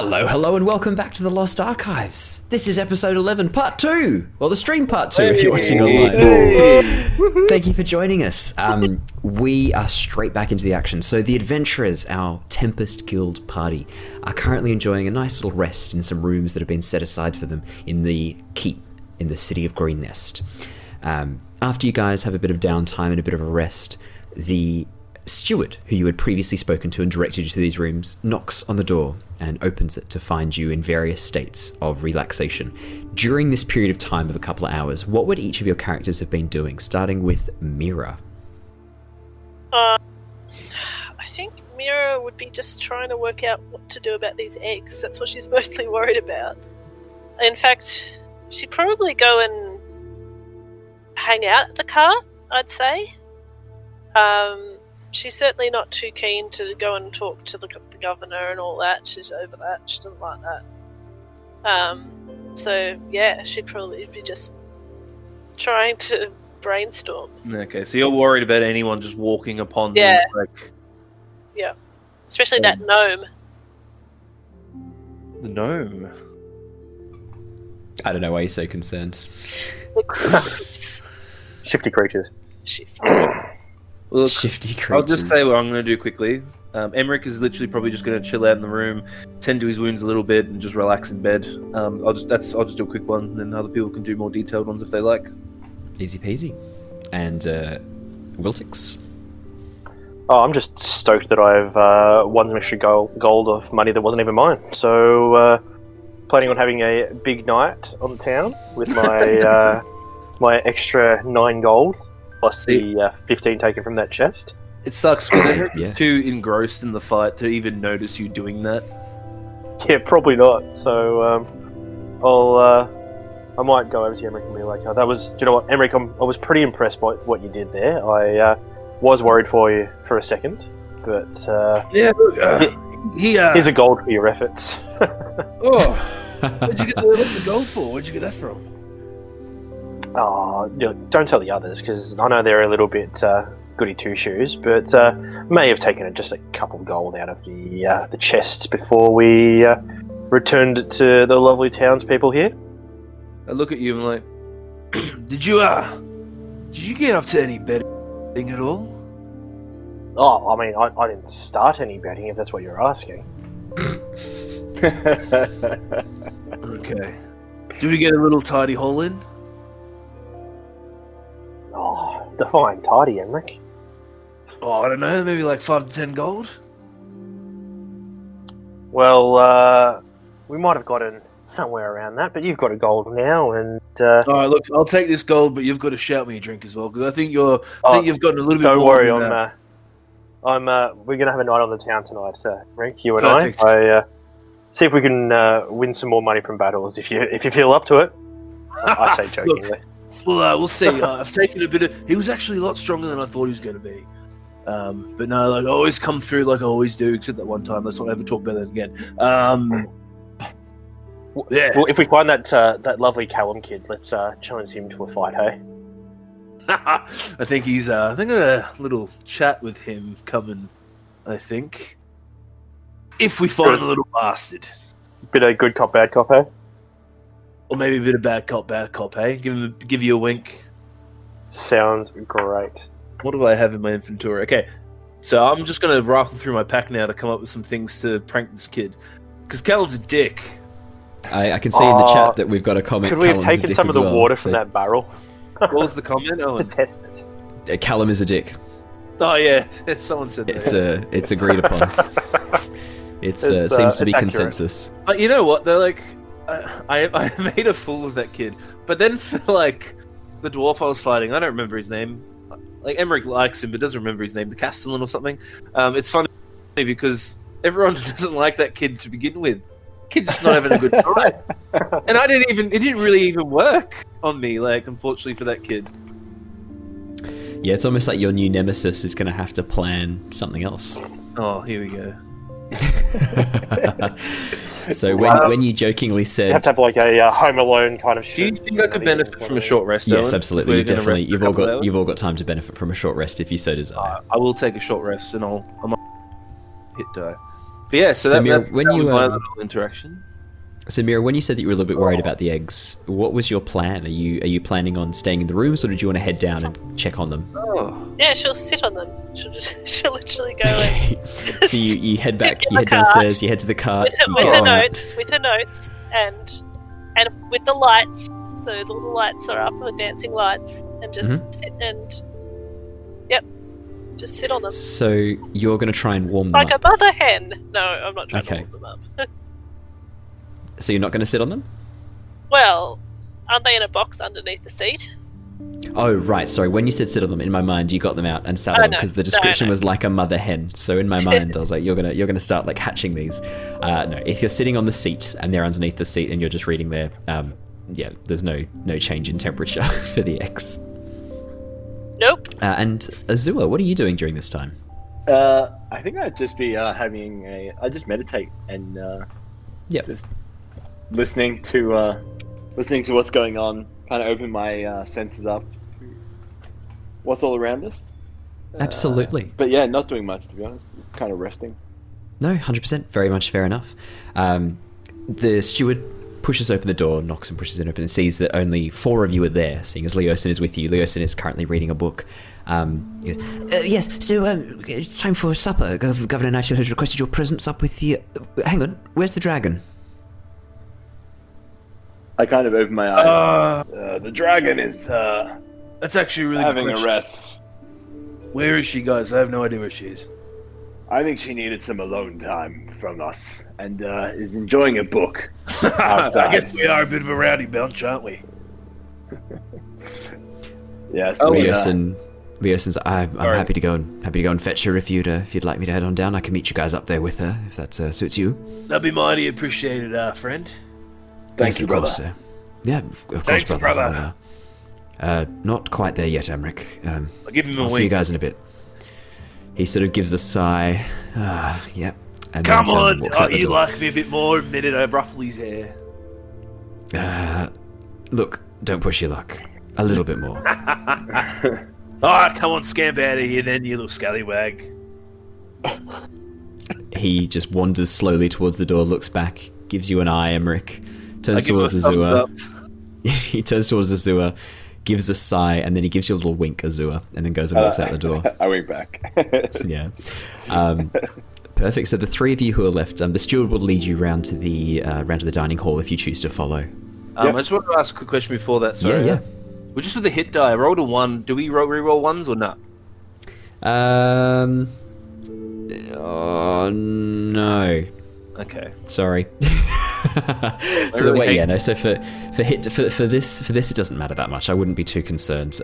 Hello, and welcome back to the Lost Archives. This is episode 11, part 2. Well, the stream part 2 if you're watching online. Thank you for joining us. We are straight back into the action. So the adventurers, our Tempest Guild party, are currently enjoying a nice little rest in some rooms that have been set aside for them in the keep in the city of Greenest. After you guys have a bit of downtime and a bit of a rest, the steward, who you had previously spoken to and directed you to these rooms, knocks on the door and opens it to find you in various states of relaxation. During this period of time of a couple of hours, what would each of your characters have been doing, starting with Mira? I think Mira would be just trying to work out what to do about these eggs. That's what she's mostly worried about. In fact, she'd probably go and hang out at the cart, I'd say. She's certainly not too keen to go and talk to the governor and all that. She's over that. She doesn't like that. So, yeah, she'd probably be just trying to brainstorm. Okay, so you're worried about anyone just walking upon Yeah. them, like... Yeah. Especially that gnome. The gnome? I don't know why you're so concerned. The creatures. Shifty creatures. Look, Shifty creatures. I'll just say what I'm going to do quickly. Emeric is literally probably just going to chill out in the room, tend to his wounds a little bit, and just relax in bed. I'll just do a quick one, and then other people can do more detailed ones if they like. Easy peasy. And Wiltix? Oh, I'm just stoked that I've won some extra gold of money that wasn't even mine. So, planning on having a big night on the town with my my extra 9 gold plus the 15 taken from that chest. It sucks because Emeric Yeah. is too engrossed in the fight to even notice you doing that. Yeah, probably not. So, I might go over to Emeric and be like, "Oh, that was, do you know what, Emeric? I was pretty impressed by what you did there. I was worried for you for a second, but Yeah, look, here's a gold for your efforts." Oh, what's the gold for? Where'd you get that from? Oh, don't tell the others, because I know they're a little bit goody two-shoes, but may have taken just a couple gold out of the chest before we returned it to the lovely townspeople here. I look at you and like, did you get up to any betting at all? Oh, I mean, I didn't start any betting, if that's what you're asking. Okay. Do we get a little tidy hole in? Oh, define tidy, Emeric. Oh, I don't know, maybe like 5 to 10 gold? Well, we might have gotten somewhere around that, but you've got a gold now, and... Alright, look, I'll take this gold, but you've got to shout me a drink as well, because I think you've gotten a little bit don't more worry, than that. we're going to have a night on the town tonight, Rick, you and Perfect. I see if we can win some more money from battles, if you feel up to it. I say jokingly. Look, well, we'll see. I've taken a bit of... He was actually a lot stronger than I thought he was going to be. But no, like, I always come through like I always do, except that one time. Let's not ever talk about that again. Yeah. Well, if we find that lovely Callum kid, let's challenge him to a fight, hey? I think he's... I think a little chat with him coming, I think. If we find Good. a little bastard. Bit of good cop, bad cop, hey? Or maybe a bit of bad cop, hey? Give you a wink. Sounds great. What do I have in my inventory? Okay, so I'm just going to rifle through my pack now to come up with some things to prank this kid. Because Callum's a dick. I can see in the chat that we've got a comment. Could we have Callum's a taken dick some of as the well, water so- from that barrel? What was the comment, To Owen? test it. Callum is a dick. Oh, yeah, someone said that. It's agreed upon. It seems to be it's accurate. consensus. But you know what? They're like... I made a fool of that kid. But then for, like, the dwarf I was fighting, I don't remember his name. Like, Emeric likes him, but doesn't remember his name. The Castellan or something. It's funny because everyone doesn't like that kid to begin with. Kid's just not having a good time. And it didn't really even work on me, like, unfortunately for that kid. Yeah, it's almost like your new nemesis is going to have to plan something else. Oh, here we go. So when you jokingly You said... have to have like a Home Alone kind of. Do you think I could benefit from a short rest? Yes, Owen? absolutely. If You we're gonna definitely. rest for a couple hours? You've all got time to benefit from a short rest if you so desire. I will take a short rest and I might hit die. But yeah, so, So, Mira, that's when that you, was my um, little interaction. So, Mira, when you said that you were a little bit worried about the eggs, what was your plan? Are you planning on staying in the rooms, or did you want to head down and check on them? Oh. Yeah, she'll sit on them. She'll literally go and So you head back, in you the head cart downstairs, you head to the cart. with you her get on it. notes, and with the lights. So all the lights are up, the dancing lights, and just sit and just sit on them So you're going to try and warm them like up. a mother hen. No, I'm not trying Okay. to warm them up. So you're not going to sit on them? Well, aren't they in a box underneath the seat? Oh, right. Sorry. When you said sit on them, in my mind, you got them out and sat on them no. because the No, description no. was like a mother hen. So in my mind, I was like, you're gonna start like hatching these. No, if you're sitting on the seat and they're underneath the seat and you're just reading there, there's no change in temperature for the eggs. Nope. And Azure, what are you doing during this time? I think I'd just be I just meditate and Yep. just listening to what's going on. Kind of open my senses up. What's all around us? Absolutely. But yeah, not doing much to be honest. Just kind of resting. No, 100%. Very much fair enough. The steward pushes open the door, knocks and pushes it open, and sees that only 4 of you are there, seeing as Leosin is with you. Leosin is currently reading a book. He goes, yes, so it's time for supper. Governor Nigel has requested your presence up with the... hang on, where's the dragon? I kind of open my eyes. The dragon is That's actually a really having good a question. rest. Where is she, guys? I have no idea where she is. I think she needed some alone time from us and is enjoying a book. I outside. guess we are a bit of a rowdy bunch, aren't we? Yeah, so Leosin's, I'm happy to go and fetch her if you'd like me to head on down. I can meet you guys up there with her if that suits you. That'd be mighty appreciated, friend. Thank Yes, you, of brother. course, yeah, of course, Thanks, brother. Not quite there yet, Emeric. I'll give him a I'll see you wink. guys in a bit. He sort of gives a sigh. Yep. And Come then turns and on, walks out the you door. like me a bit more. Admit it, I ruffle his hair. Look, don't push your luck. A little bit more. Alright, come on, scamp out of here then, you little scallywag. He just wanders slowly towards the door, looks back, gives you an eye, Emeric. I Turns give him a towards thumbs Azure. up. He turns towards Azure, gives a sigh, and then he gives you a little wink, Azure, and then goes and walks out the door. I wink back. Yeah. Perfect. So the 3 of you who are left, the steward will lead you round to the dining hall if you choose to follow. I just wanted to ask a quick question before that. Sorry. Yeah. We're just with the hit die. I rolled a 1. Do we re-roll 1s or not? Oh no. Okay. Sorry. So really wait, hate- yeah, no. So for this, it doesn't matter that much. I wouldn't be too concerned.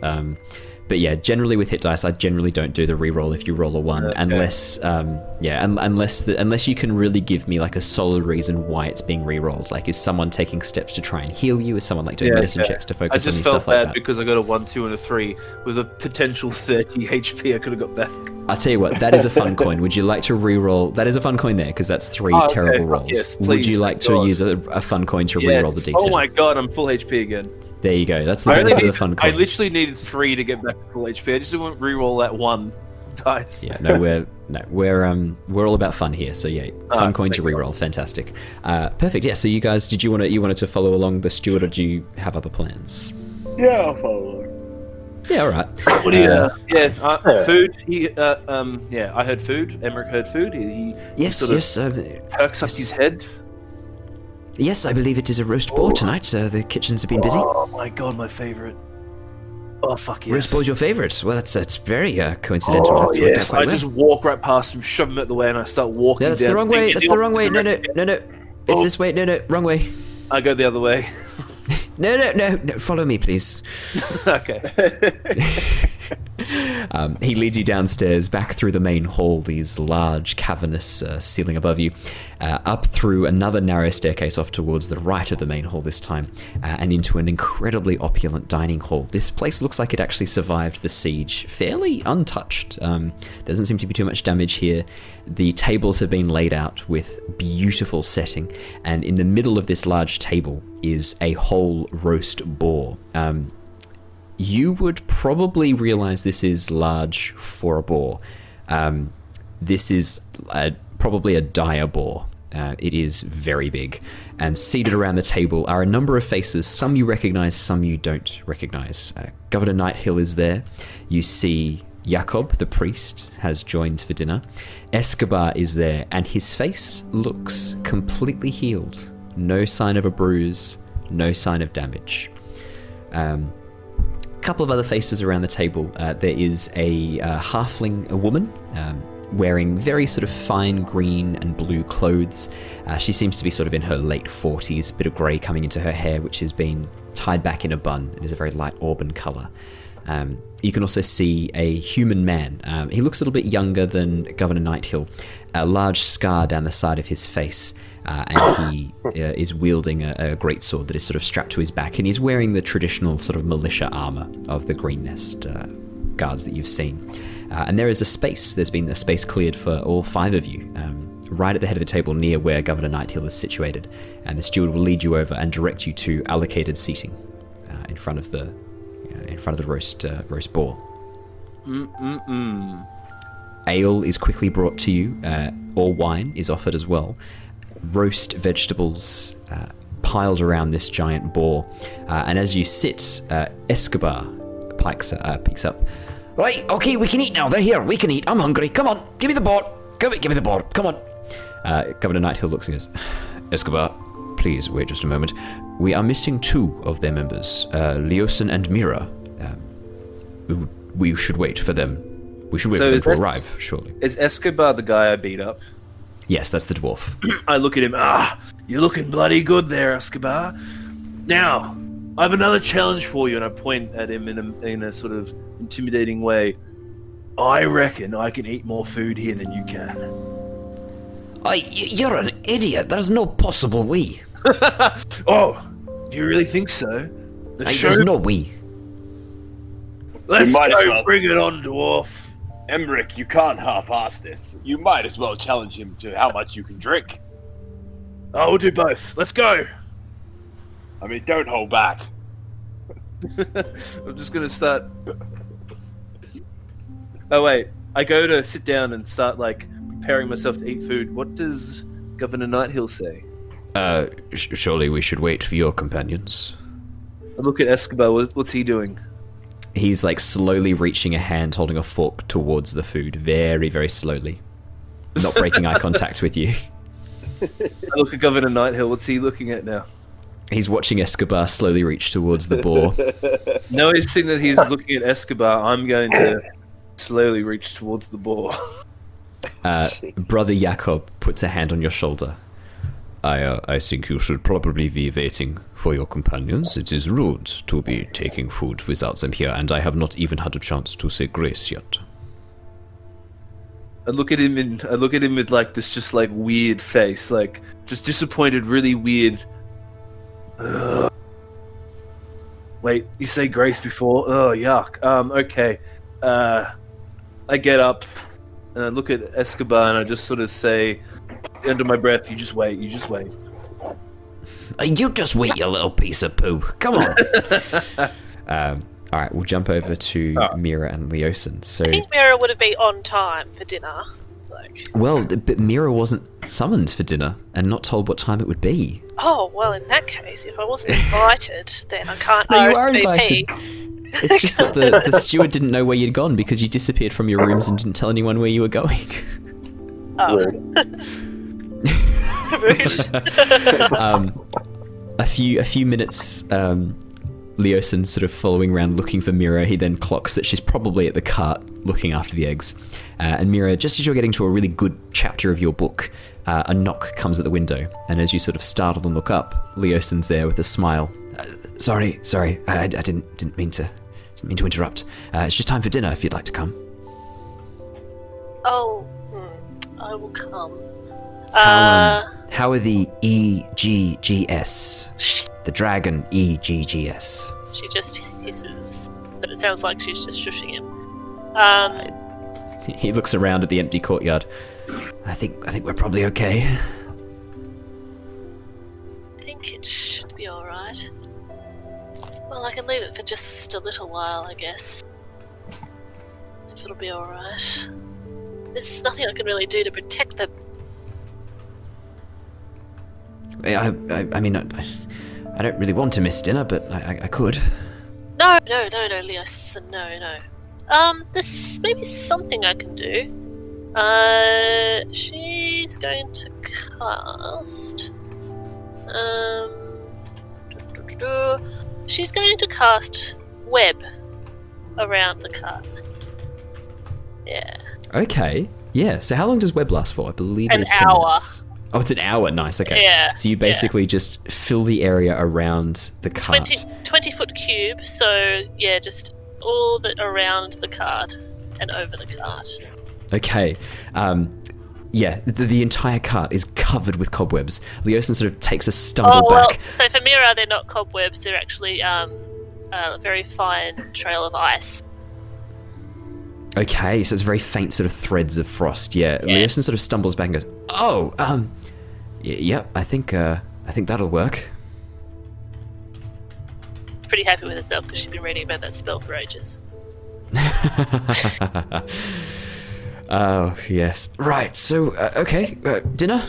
But yeah, generally with hit dice, I generally don't do the reroll if you roll a 1, unless unless you can really give me like a solid reason why it's being rerolled. Like, is someone taking steps to try and heal you? Is someone like doing medicine checks to I focus on just you, felt stuff like bad that? because I got a 1, 2, and a 3 with a potential 30 HP I could have got back. I'll tell you what, that is a fun coin. Would you like to re-roll? That is a fun coin there, because that's 3 Oh, okay, terrible fuck rolls. yes, Would please, you like thank to God. use a fun coin to re-roll the Yes. d10? Oh my god, I'm full HP again. There you go. That's the I, only benefit of need, the fun I coin. literally needed 3 to get back to full HP. I just didn't re-roll that 1 dice. Yeah, no, we're all about fun here. So yeah, fun coin to thank re-roll. Fantastic. Perfect. Yeah. So you guys, you wanted to follow along the steward, or do you have other plans? Yeah, I'll follow. Yeah. All right. What do you? Food. I heard food. Emeric heard food. He Yes. sort of Yes. perks up his head. Yes. I believe it is a roast boar tonight. The kitchens have been busy. Oh my god, my favorite. Oh fuck yes. Roast boar's your favourite. Well, that's very coincidental. Oh That's worked out yes, quite I well. just walk right past him, shove him out the way, and I start walking. No, that's down the wrong way. in That's the wrong way. opposite No. direction. It's Oh. this way. No. Wrong way. I go the other way. No. Follow me, please. Okay. He leads you downstairs, back through the main hall, these large cavernous ceiling above you, up through another narrow staircase off towards the right of the main hall this time, and into an incredibly opulent dining hall. This place looks like it actually survived the siege fairly untouched. There doesn't seem to be too much damage here. The tables have been laid out with beautiful setting, and in the middle of this large table is a whole roast boar. You would probably realize this is large for a boar. This is probably a dire boar. It is very big. And seated around the table are a number of faces. Some you recognize, some you don't recognize. Governor Nighthill is there. You see Jakob, the priest, has joined for dinner. Escobar is there, and his face looks completely healed. No sign of a bruise, no sign of damage. A couple of other faces around the table. There is a halfling, a woman, wearing very sort of fine green and blue clothes. She seems to be sort of in her late 40s, bit of grey coming into her hair, which has been tied back in a bun and is a very light auburn colour. You can also see a human man. He looks a little bit younger than Governor Nighthill, a large scar down the side of his face, and he is wielding a greatsword that is sort of strapped to his back, and he's wearing the traditional sort of militia armour of the Greenest guards that you've seen. And there is a space. There's been a space cleared for all 5 of you, right at the head of the table near where Governor Nighthill is situated. And the steward will lead you over and direct you to allocated seating in front of the roast boar. Ale is quickly brought to you, or wine is offered as well. Roast vegetables piled around this giant boar. And as you sit, Escobar peeks up. Right, okay, we can eat now. They're here. We can eat. I'm hungry. Come on, give me the board. Give me the board. Come on. Governor Nighthill looks and goes, Escobar, please wait just a moment. We are missing 2 of their members, Leosin and Mira. We should wait for them. We should wait for them to arrive, surely. Is Escobar the guy I beat up? Yes, that's the dwarf. I look at him. You're looking bloody good there, Escobar. Now, I have another challenge for you, and I point at him in a sort of intimidating way. I reckon I can eat more food here than you can. You're an idiot. There's no possible way. Oh, do you really think so? There's no way. Let's might as go, well. bring it on, dwarf. Emeric, you can't half-ass this. You might as well challenge him to how much you can drink. Oh, we'll do both. Let's go. I mean, don't hold back. I'm just gonna start. Oh wait, I go to sit down and start preparing myself to eat food. What does Governor Nighthill say? Surely we should wait for your companions. I look at Escobar. What's he doing? He's slowly reaching a hand, holding a fork towards the food, very, very slowly, not breaking eye contact with you. I look at Governor Nighthill. What's he looking at now? He's watching Escobar slowly reach towards the boar. Noticing that he's looking at Escobar, I'm going to slowly reach towards the boar. Brother Jakob puts a hand on your shoulder. I think you should probably be waiting for your companions. It is rude to be taking food without them here, and I have not even had a chance to say grace yet. I look at him with this just weird face, just disappointed, really weird. Wait, you say grace before? Oh, yuck. Okay. I get up and I look at Escobar and I just sort of say, under my breath, you just wait. You just wait, you little piece of poo. Come on. All right, we'll jump over to Mira and Leosin. So, I think Mira would have been on time for dinner. Well, but Mira wasn't summoned for dinner and not told what time it would be. Oh, well, in that case, if I wasn't invited, then I can't No, you are RSVP. invited. It's just that the steward didn't know where you'd gone because you disappeared from your rooms and didn't tell anyone where you were going. Oh. Rude. A few minutes, Leosin sort of following around looking for Mira. He then clocks that she's probably at the cart looking after the eggs. And Mira, just as you're getting to a really good chapter of your book, a knock comes at the window. And as you sort of startle and look up, Leosin's there with a smile. Sorry, I didn't mean to interrupt. It's just time for dinner if you'd like to come. Oh, I will come. How are the EGGS? The dragon EGGS. She just hisses, but it sounds like she's just shushing him. He looks around at the empty courtyard. I think we're probably okay. I think it should be alright. Well, I can leave it for just a little while, I guess. If it'll be alright. There's nothing I can really do to protect the I mean, I don't really want to miss dinner, but I could. No, Leos, no. There's maybe something I can do. She's going to cast. She's going to cast web around the cart. Yeah. Okay. Yeah. So how long does web last for? I believe An it's 10 hour. minutes. Oh, it's an hour. Nice. Okay. Yeah. So you basically just fill the area around the cart. 20-foot cube. So yeah, just all around the cart and over the cart. Okay. Yeah, the entire cart is covered with cobwebs. Leosin sort of takes a stumble back. So for Mira, they're not cobwebs. They're actually a very fine trail of ice. Okay, so it's very faint sort of threads of frost. Yeah. Leosin sort of stumbles back and goes, "Oh, yep. I think that'll work." Pretty happy with herself because she's been reading about that spell for ages. Oh, yes. Right, so, okay, dinner?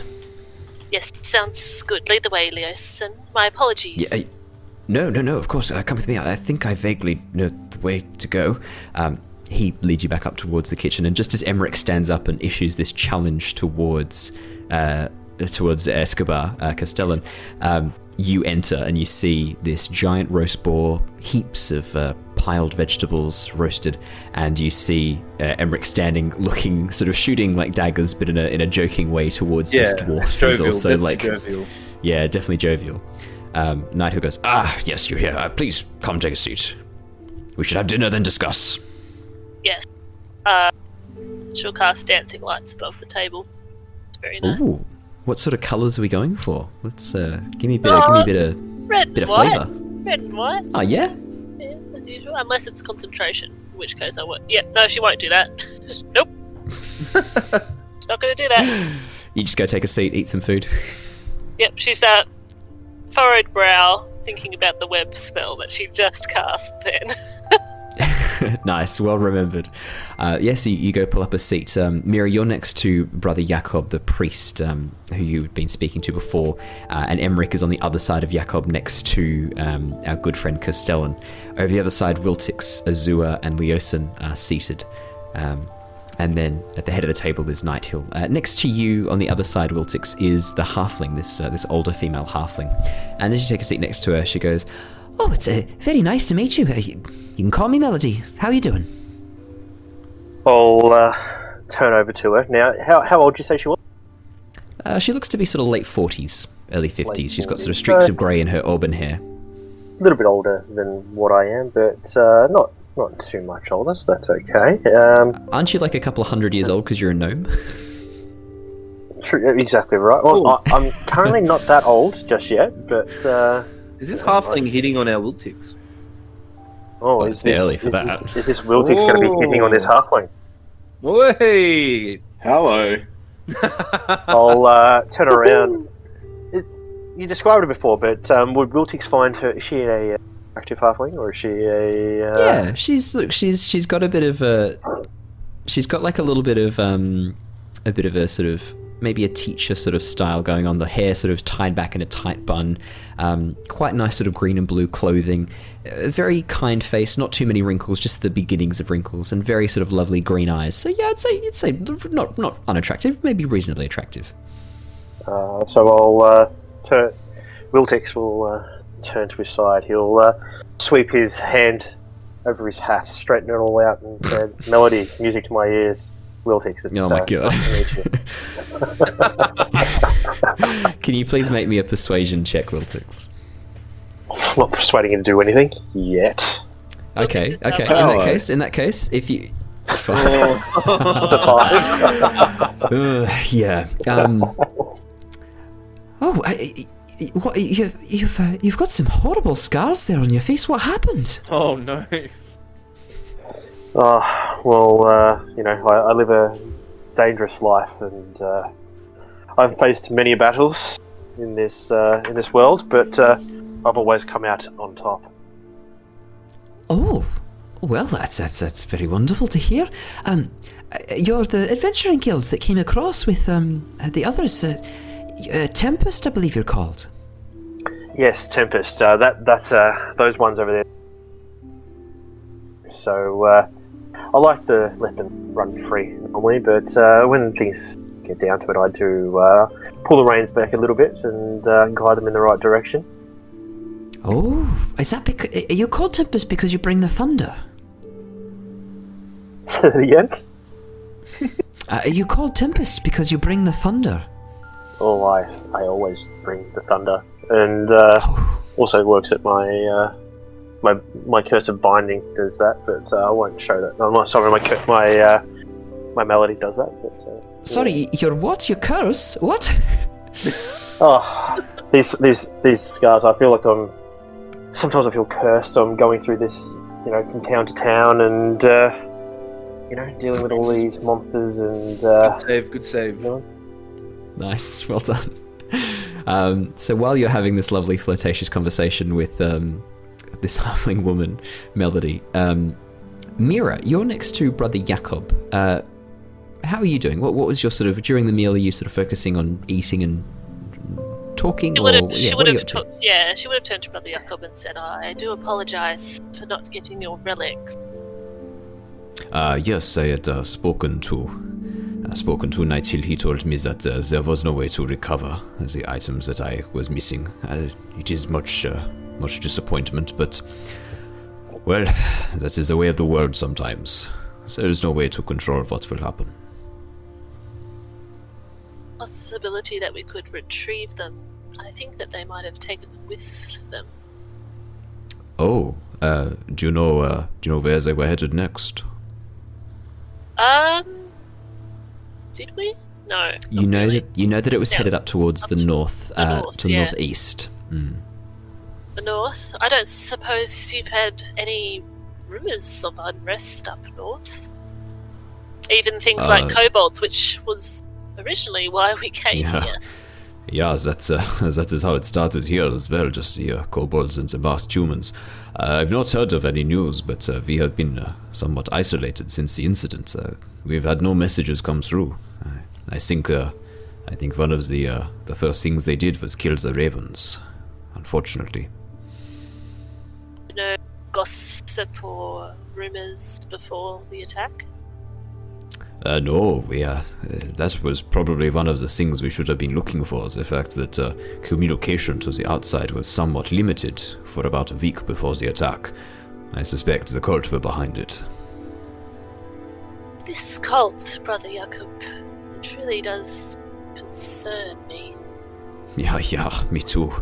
Yes, sounds good. Lead the way, Leosin. My apologies. Yeah, no, of course, come with me. I think I vaguely know the way to go. He leads you back up towards the kitchen, and just as Emeric stands up and issues this challenge towards Escobar Castellan, you enter and you see this giant roast boar, heaps of piled vegetables roasted, and you see Emeric standing, looking, sort of shooting like daggers, but in a joking way towards this dwarf. Jovial, who's also jovial. Yeah, definitely jovial. Nighthill goes, yes, you're here. Please come take a seat. We should have dinner, then discuss. Yes. She'll cast dancing lights above the table. It's very nice. Ooh. What sort of colours are we going for? Let's give me a bit of red bit and of white. flavour. Red and white. Oh yeah? Yeah, as usual. Unless it's concentration, in which case I won't. Yeah, no, she won't do that. Nope. She's not going to do that. You just go take a seat, eat some food. Yep, she's furrowed brow, thinking about the web spell that she just cast then. Nice, well remembered. Yes, you go pull up a seat. Mira, you're next to Brother Jakob, the priest, who you'd been speaking to before, and Emeric is on the other side of Jakob next to our good friend Castellan. Over the other side, Wiltix, Azure, and Leosin are seated. And then at the head of the table is Nighthill. Next to you, on the other side, Wiltix, is the halfling, this older female halfling. And as you take a seat next to her, she goes, "Oh, it's very nice to meet you. You can call me Melody. How are you doing?" I'll turn over to her. Now, how old did you say she was? She looks to be sort of late 40s, early 50s. Late She's got sort of 40s. streaks of grey in her auburn hair. A little bit older than what I am, but not too much older, so that's okay. Aren't you like a couple of 100 years old because you're a gnome? True, exactly right. Well, I'm currently not that old just yet, but... Is this halfling hitting on our Wiltix? Oh, It's early for that. Is this Wiltix going to be hitting on this halfling? Wait! Hello. I'll turn around. You described her before, but would Wiltix find her? Is she a active halfling, or is she a? Yeah, she's got a bit of a. She's got like a little bit of a sort of maybe a teacher sort of style going on. The hair sort of tied back in a tight bun. Quite nice sort of green and blue clothing. Very kind face, not too many wrinkles, just the beginnings of wrinkles, and very sort of lovely green eyes. So yeah, I'd say not unattractive, maybe reasonably attractive. So I'll turn. Wiltix will turn to his side. He'll sweep his hand over his hat, straighten it all out, and say, "Melody, music to my ears." Wiltix, it's, Oh my god. nice to meet you. Can you please make me a persuasion check, Wiltix? I'm not persuading him to do anything yet. Okay. Wiltix is In that case, if you. It's a 5. Yeah. What? You've got some horrible scars there on your face. What happened? Oh no. I live a dangerous life, and I've faced many battles in this world, but I've always come out on top. Oh, well, that's very wonderful to hear. You're the adventuring guilds that came across with the others. Tempest, I believe you're called. Yes, Tempest. That's those ones over there. So I like to let them run free normally, but when things get down to it, I do pull the reins back a little bit and guide them in the right direction. Oh, is that because you're called Tempest because you bring the thunder? Yes. Are you called Tempest because you bring the thunder? Oh, I always bring the thunder, and also works at my my curse of binding does that, but I won't show that. I'm not sorry, my melody does that. But, Sorry, your what? Your curse? What? Oh, these scars. I feel like sometimes I feel cursed. So I'm going through this, from town to town, and dealing with all these monsters and. Good save. Nice, well done. So while you're having this lovely flirtatious conversation with this halfling woman, Melody, Mira, you're next to Brother Jakob. How are you doing? What was your sort of, during the meal, are you sort of focusing on eating and talking? She would have turned to Brother Jakob and said, I do apologize for not getting your relics. Yes, I had spoken to Nighthill. He told me that there was no way to recover the items that I was missing. It is much disappointment, but, well, that is the way of the world sometimes. There is no way to control what will happen. Possibility that we could retrieve them. I think that they might have taken them with them. Oh, do you know where they were headed next? Did we? No. You know really. that it was headed up towards the north, to the yeah. northeast. Mm. The north? I don't suppose you've had any rumours of unrest up north? Even things like kobolds, which was originally why we came here. Yeah, that is how it started here as well, just the kobolds and the masked humans. I've not heard of any news, but we have been somewhat isolated since the incident. We've had no messages come through. I think one of the first things they did was kill the ravens, unfortunately. No gossip or rumours before the attack? No, that was probably one of the things we should have been looking for, the fact that communication to the outside was somewhat limited for about a week before the attack. I suspect the cult were behind it. This cult, Brother Jakob, it really does concern me. Yeah, me too.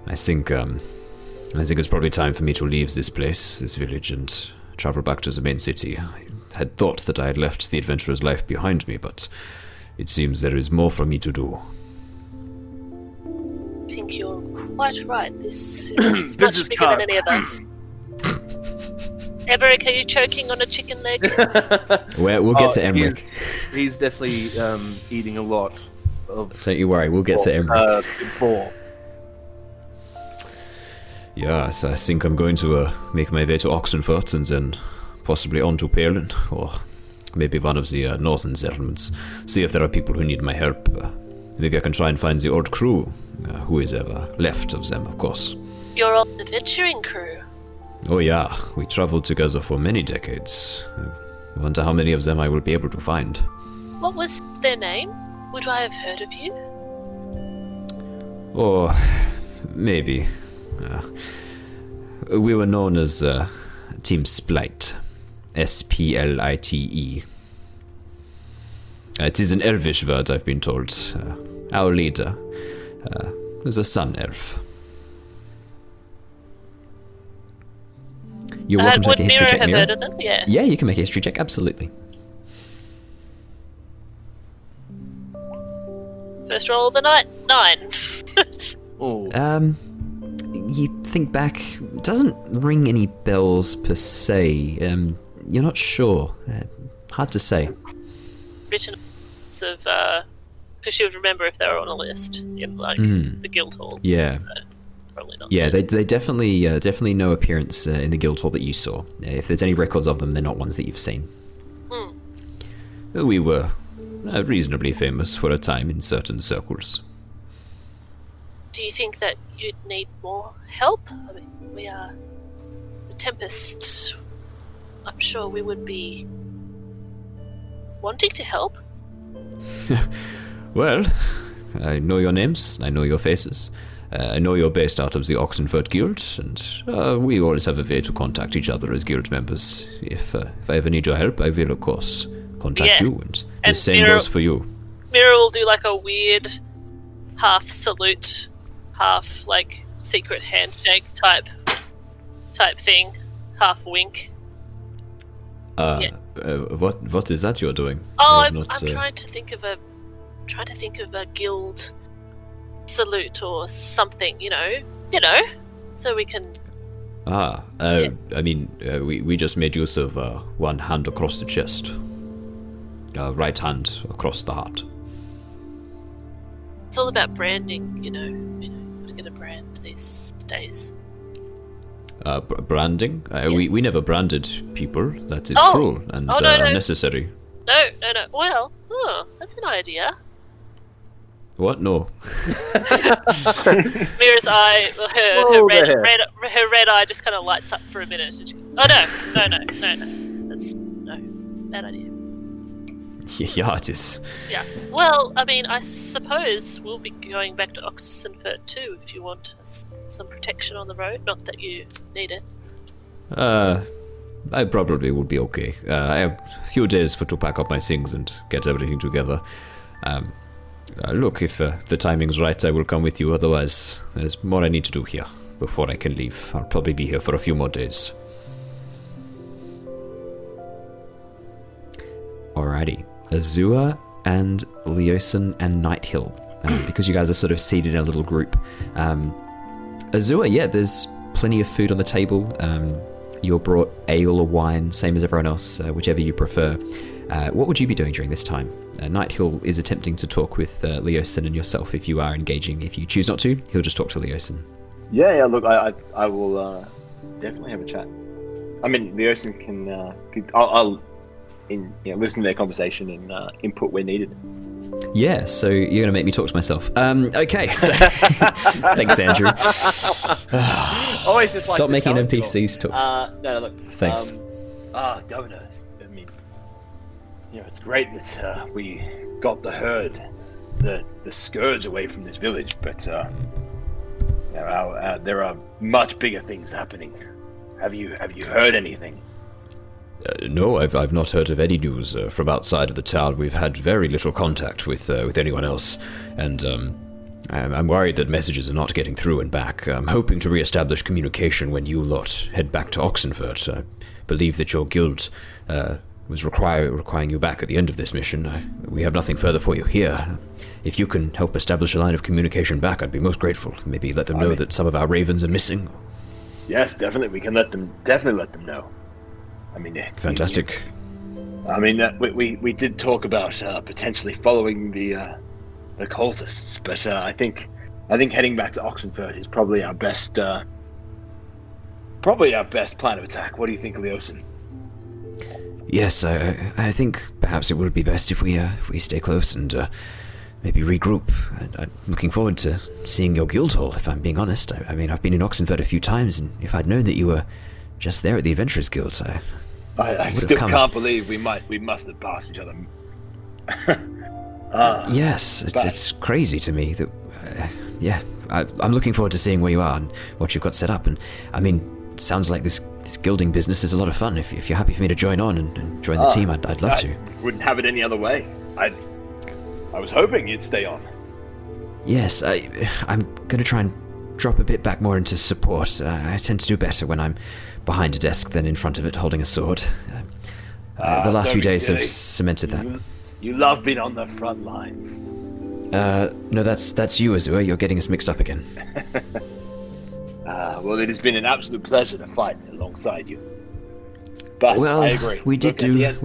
I think it's probably time for me to leave this place, this village, and travel back to the main city. I had thought that I had left the adventurer's life behind me, but it seems there is more for me to do. I think you're quite right. This is much bigger than any of us. Emeric, are you choking on a chicken leg? We'll get to Emeric. He's definitely eating a lot of... Don't you worry, we'll get to Emeric. Boar. Yeah, so I think I'm going to make my way to Oxenfurt and then possibly on to Palin, or maybe one of the northern settlements. See if there are people who need my help. Maybe I can try and find the old crew, who is ever left of them, of course. Your old adventuring crew? Oh yeah, we traveled together for many decades. I wonder how many of them I will be able to find. What was their name? Would I have heard of you? Or maybe. We were known as Team Splite. Splite. It is an elvish word, I've been told. Our leader was a sun elf. You're welcome to make a history check, Mira. Heard of them? Yeah. Yeah, you can make a history check, absolutely. First roll of the night, 9. Oh. You think back, it doesn't ring any bells per se. You're not sure. Hard to say. Written of, because she would remember if they were on a list in the guild hall. Yeah. So probably not. Yeah, they definitely no appearance in the guild hall that you saw. If there's any records of them, they're not ones that you've seen. We were reasonably famous for a time in certain circles. do you think that you'd need more help? I mean, we are the Tempest. I'm sure we would be wanting to help. Well, I know your names, I know your faces. I know you're based out of the Oxenford Guild, and we always have a way to contact each other as guild members. If I ever need your help, I will, of course, contact you, and the same goes for you. Mira will do like a weird half salute, half like secret handshake type thing, half wink. What is that you're doing? Oh, I'm trying to think of a guild salute or something, you know, so we can. I mean, we just made use of one hand across the chest, right hand across the heart. It's all about branding, you know, we're gonna brand these days. Branding? Yes. We never branded people. That is cruel and no. unnecessary. No. Well, that's an idea. What? No. Mira's eye, her red eye just kind of lights up for a minute. And she goes, oh no. That's bad idea. Yeah, it is. Yeah. Well, I mean, I suppose we'll be going back to Oxenford too if you want some protection on the road. Not that you need it. I probably would be okay. I have a few days to pack up my things and get everything together. Look, if the timing's right, I will come with you. Otherwise, there's more I need to do here before I can leave. I'll probably be here for a few more days. Alrighty. Azure and Leosin and Nighthill. Because you guys are sort of seated in a little group. Azure, yeah, there's plenty of food on the table. You're brought ale or wine, same as everyone else, whichever you prefer. What would you be doing during this time? Nighthill is attempting to talk with Leosin and yourself if you are engaging. If you choose not to, he'll just talk to Leosin. Yeah, look, I will definitely have a chat. I mean, Leosin I'll listen to their conversation and input where needed. Yeah, so you're going to make me talk to myself. Okay, so... Thanks, Andrew. Always just Stop making NPCs talk. No, look. Thanks. Governor, I mean, it's great that we got the herd, the scourge away from this village, but there are much bigger things happening. Have you heard anything? No, I've not heard of any news from outside of the town. We've had very little contact with anyone else, and I'm worried that messages are not getting through and back. I'm hoping to re-establish communication when you lot head back to Oxenford. I believe that your guild was requiring you back at the end of this mission. We have nothing further for you here. If you can help establish a line of communication back, I'd be most grateful. Maybe let them know that some of our ravens are missing. Yes, definitely. We can let them know. I mean, fantastic. We did talk about potentially following the cultists, but I think heading back to Oxenford is probably our best plan of attack. What do you think, Leosin? Yes, I think perhaps it would be best if we stay close and maybe regroup. I'm looking forward to seeing your guild hall, if I'm being honest. I mean, I've been in Oxenford a few times, and if I'd known that you were just there at the Adventurers Guild, I still can't believe we must have passed each other. Yes, it's crazy to me that. I'm looking forward to seeing where you are and what you've got set up. And I mean, it sounds like this guilding business is a lot of fun. If you're happy for me to join on and join the team, I'd love to. Wouldn't have it any other way. I was hoping you'd stay on. Yes, I'm going to try and drop a bit back more into support. I tend to do better when I'm behind a desk than in front of it holding a sword. The last few days have cemented that. You love being on the front lines. No, that's you, Azure. You're getting us mixed up again. Well, it has been an absolute pleasure to fight alongside you. But well, I agree. We did Sorry.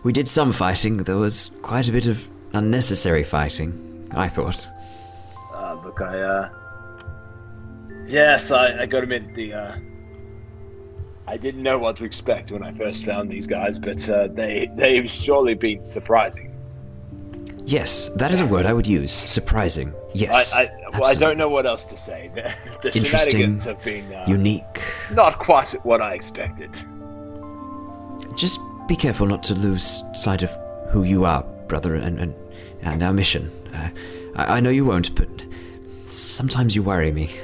We did some fighting. There was quite a bit of unnecessary fighting, I thought. Look, yes, I gotta admit, I didn't know what to expect when I first found these guys, but they've surely been surprising. Yes, that is a word I would use. Surprising. Yes. I don't know what else to say. The Interesting, shenanigans have been unique. not quite what I expected. Just be careful not to lose sight of who you are, brother, and our mission. I know you won't, but sometimes you worry me.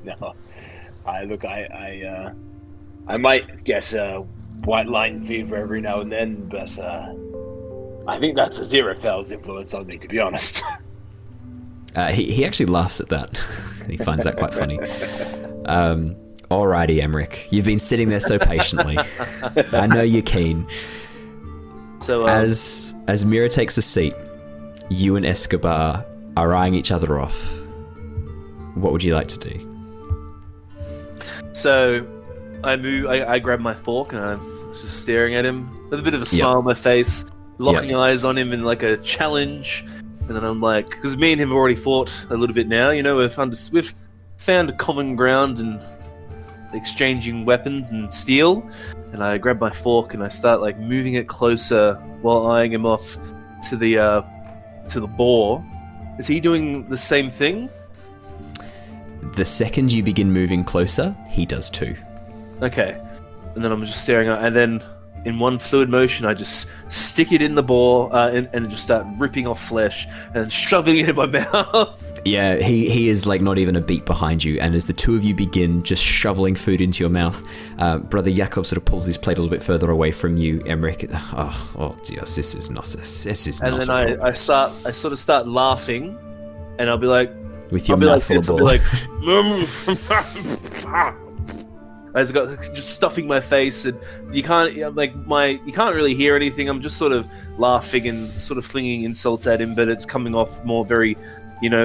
No, I might get white line fever every now and then, but I think that's Aziraphale's influence on me, to be honest. He actually laughs at that. He finds that quite funny. Alrighty, Emeric. You've been sitting there so patiently. I know you're keen. So As Mira takes a seat, you and Escobar are eyeing each other off. What would you like to do? So I grab my fork and I'm just staring at him with a bit of a smile on my face, locking eyes on him in like a challenge. And then I'm like, because me and him have already fought a little bit now, we've found a common ground and exchanging weapons and steel. And I grab my fork and I start like moving it closer while eyeing him off to the boar. Is he doing the same thing? The second you begin moving closer, he does too. Okay. And then I'm just staring at, and then in one fluid motion, I just stick it in the boar and just start ripping off flesh and shoving it in my mouth. Yeah, he is like not even a beat behind you, and as the two of you begin just shoveling food into your mouth, Brother Jakob sort of pulls his plate a little bit further away from you, Emeric. Oh dear, this is not a And then I sort of start laughing, and I'll be like, with your mouth full of I'll ball. be like, I just got just stuffing my face, and you can't really hear anything. I'm just sort of laughing and sort of flinging insults at him, but it's coming off more very. There's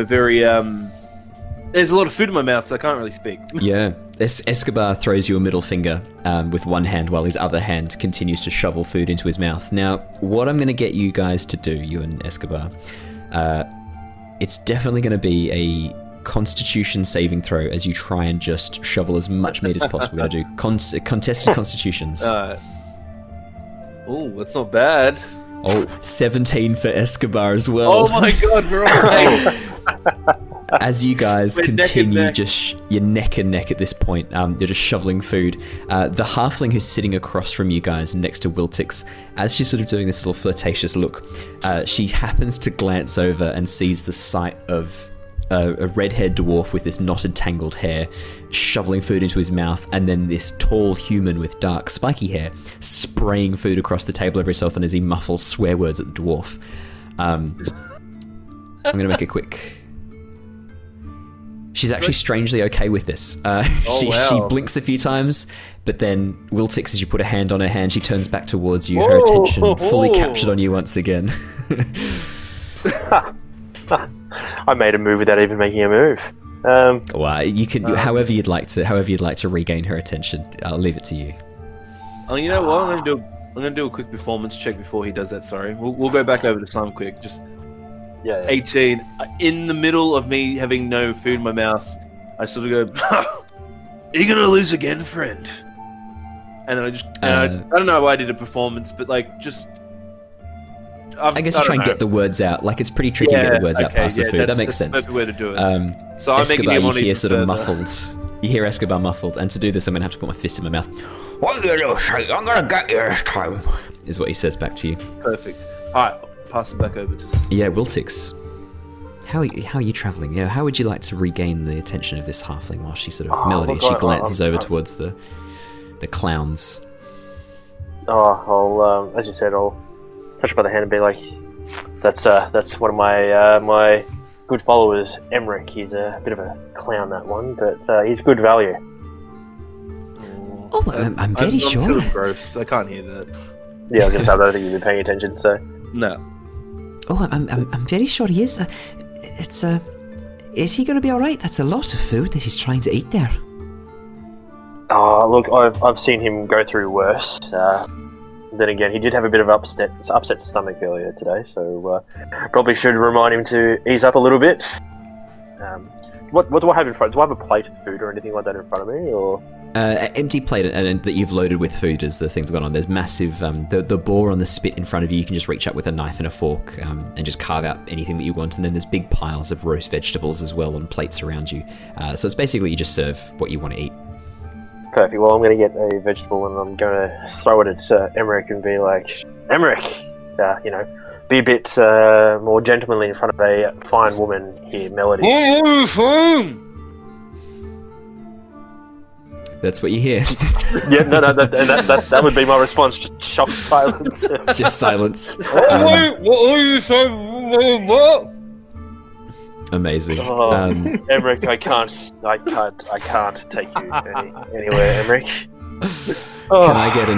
a lot of food in my mouth, so I can't really speak. Yeah. Escobar throws you a middle finger with one hand while his other hand continues to shovel food into his mouth. Now, what I'm going to get you guys to do, you and Escobar, it's definitely going to be a Constitution saving throw as you try and just shovel as much meat as possible. We're going to do contested constitutions. Oh, that's not bad. Oh, 17 for Escobar as well. Oh my god, we're all As you guys We're continue, neck. you're neck and neck at this point. You're just shoveling food. The halfling who's sitting across from you guys next to Wiltix, as she's sort of doing this little flirtatious look, she happens to glance over and sees the sight of a red-haired dwarf with this knotted, tangled hair shoveling food into his mouth, and then this tall human with dark, spiky hair spraying food across the table every so often as he muffles swear words at the dwarf. I'm going to make it quick. She's actually strangely okay with this. She blinks a few times, but then Wiltix, as you put a hand on her hand, she turns back towards you, her attention fully captured on you once again. I made a move without even making a move. Well, you can, however you'd like to regain her attention. I'll leave it to you. Oh, you know what? I'm gonna do a quick performance check before he does that. Sorry, we'll go back over to Sam quick. Just 18. In the middle of me having no food in my mouth, I sort of go, "Are you gonna lose again, friend?" And then I don't know why I did a performance, but like just. I guess you try and get the words out. Like, it's pretty tricky to get the words out past the food. That makes sense. That's the way to do it. So I'm Escobar, making you hear sort of muffled. You hear Escobar muffled, and to do this, I'm gonna have to put my fist in my mouth. What you do, I'm gonna get you this time. Is what he says back to you. Perfect. All right, pass it back over to. Yeah, Wiltix. How are you travelling? Yeah, how would you like to regain the attention of this halfling while she sort of Melody? She glances over towards the clowns. I'll as you said, I'll touch by the hand and be like, that's one of my my good followers, Emeric. He's a bit of a clown, that one, but he's good value. Oh, I'm very sure. I'm sort of gross. I can't hear that. Yeah, I was gonna say, I don't think you've been paying attention, so. No. Oh, I'm very sure he is. Is he going to be all right? That's a lot of food that he's trying to eat there. Oh, look, I've seen him go through worse. Then again, he did have a bit of upset stomach earlier today, so probably should remind him to ease up a little bit. What do I have in front? Do I have a plate of food or anything like that in front of me, or? Empty plate and that you've loaded with food as the things going on. There's massive, the boar on the spit in front of you. You can just reach up with a knife and a fork and just carve out anything that you want. And then there's big piles of roast vegetables as well on plates around you. So it's basically you just serve what you want to eat. Perfect. Well, I'm going to get a vegetable and I'm going to throw it at Emeric and be like, Emeric, be a bit more gentlemanly in front of a fine woman here, Melody. That's what you hear. Yeah, no, that would be my response. Just shock silence. Just silence. Amazing. Emeric, I can't take you anywhere, Emeric. Can I get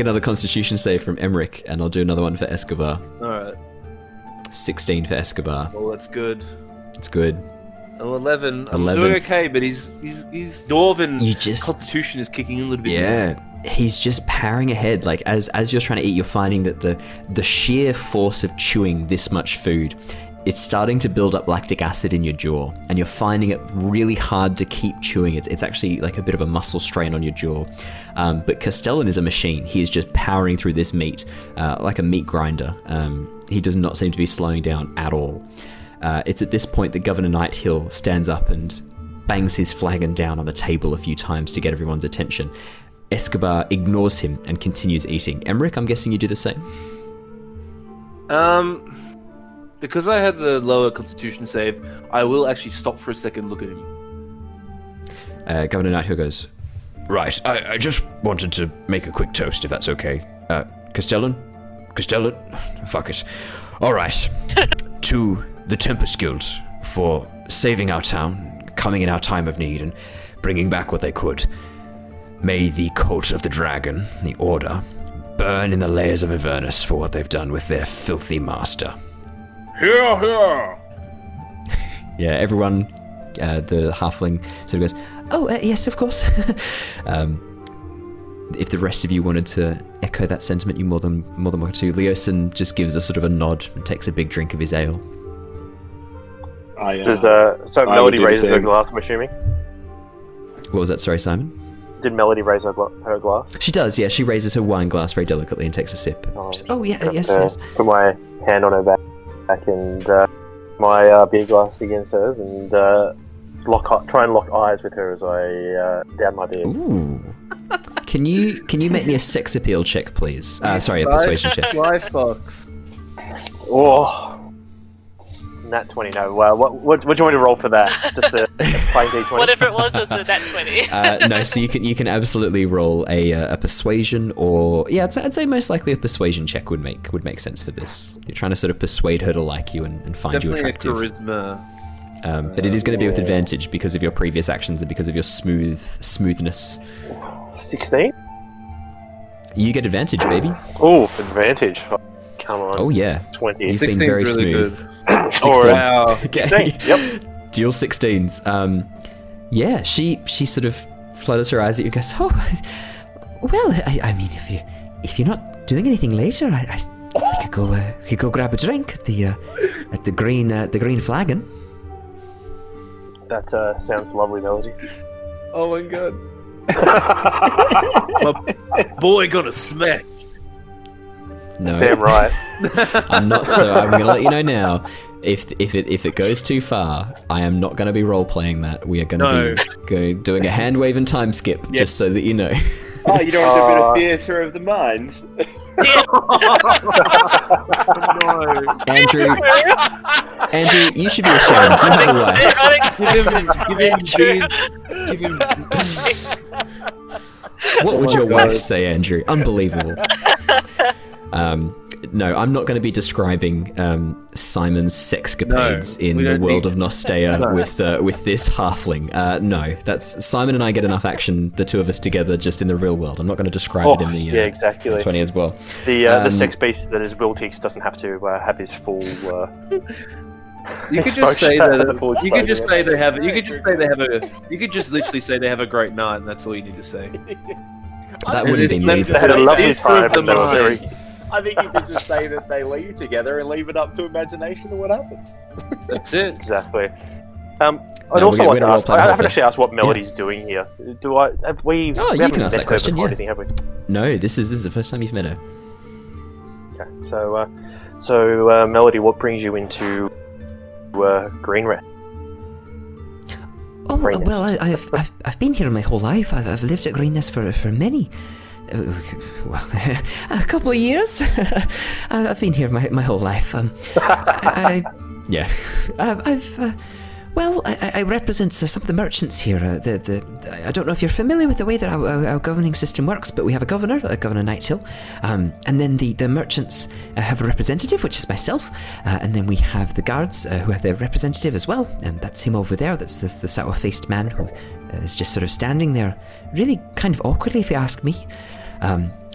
another Constitution save from Emeric, and I'll do another one for Escobar. All right. 16 for Escobar. Well, that's good. It's good. Oh, 11. I'm doing okay, but his dwarven constitution is kicking in a little bit. Yeah, he's just powering ahead. Like as you're trying to eat, you're finding that the sheer force of chewing this much food, it's starting to build up lactic acid in your jaw, and you're finding it really hard to keep chewing. It's actually like a bit of a muscle strain on your jaw. But Castellan is a machine. He is just powering through this meat like a meat grinder. He does not seem to be slowing down at all. It's at this point that Governor Nighthill stands up and bangs his flagon down on the table a few times to get everyone's attention. Escobar ignores him and continues eating. Emeric, I'm guessing you do the same? Because I had the lower constitution save, I will actually stop for a second and look at him. Governor Nighthill goes, Right, I just wanted to make a quick toast, if that's okay. Castellan? Fuck it. Alright. To the Tempest Guild for saving our town, coming in our time of need, and bringing back what they could. May the cult of the dragon, the Order, burn in the layers of Avernus for what they've done with their filthy master. Hear, hear! Yeah, everyone, the halfling sort of goes, oh, yes, of course. If the rest of you wanted to echo that sentiment, you're more than welcome to. Leosin just gives a sort of a nod and takes a big drink of his ale. So Melody raises her glass, I'm assuming? What was that? Sorry, Simon? Did Melody raise her glass? She does, yeah. She raises her wine glass very delicately and takes a sip. Yes. Put my hand on her back and my beer glass against hers and try and lock eyes with her as I down my beer. Ooh. Can you make me a sex appeal check, please? Sorry, a persuasion check. Lifebox. Oh. Nat 20, no. What do you want me to roll for that? Just a plain D20? Whatever it was a nat 20. No, so you can absolutely roll a persuasion, or I'd say most likely a persuasion check would make sense for this. You're trying to sort of persuade her to like you and find Definitely you attractive. Charisma. But it is going to be with advantage because of your previous actions and because of your smoothness. 16? You get advantage, baby. Oh, advantage. Come on. Oh yeah. 20. He's been very really smooth. Good. 16. Wow. Okay. Yep. Dual 16s. Yeah, she sort of flutters her eyes at you and goes, oh, well, I mean, if you're not doing anything later, I could go grab a drink at the green flagon. That sounds lovely, Melody. Oh my god. My boy got a smash. No. Damn right. I'm not, so I'm going to let you know now. If it goes too far, I am not going to be role playing that. We are going to be doing a hand wave and time skip, just so that you know. Oh, you don't want a bit of theatre of the mind? Andrew, you should be ashamed. You have a wife. Give him. What would your wife say, Andrew? Unbelievable. No, I'm not going to be describing Simon's sexcapades in the world of Nostea with this halfling. No, that's Simon and I get enough action, the two of us together, just in the real world. I'm not going to describe it in the exactly. 20 as well. The sex beast that is Wiltix doesn't have to have his full. You could just say that. You could just say they have. You could just say they have a. You could just literally say they have a great night, and that's all you need to say. That wouldn't be me. They had a lovely time. And they were very. I think you could just say that they leave together and leave it up to imagination of what happens. That's it. Exactly. I'd No, also we're like to gonna ask. roleplay I the whole haven't thing. actually asked what Melody's doing here. Have we? Oh, we you haven't can ask met that question, her before yeah. anything, have we? No, this is the first time you've met her. Okay. So Melody, what brings you into Greenest? Oh Greenest. well, I've been here my whole life. I've lived at Greenest for many, well, a couple of years. I've been here my whole life. Yeah, I represent some of the merchants here. I don't know if you're familiar with the way that our governing system works, but we have a governor, Governor Nighthill, and then the merchants have a representative, which is myself, and then we have the guards who have their representative as well, and that's him over there. That's the sour-faced man who is just sort of standing there, really kind of awkwardly, if you ask me.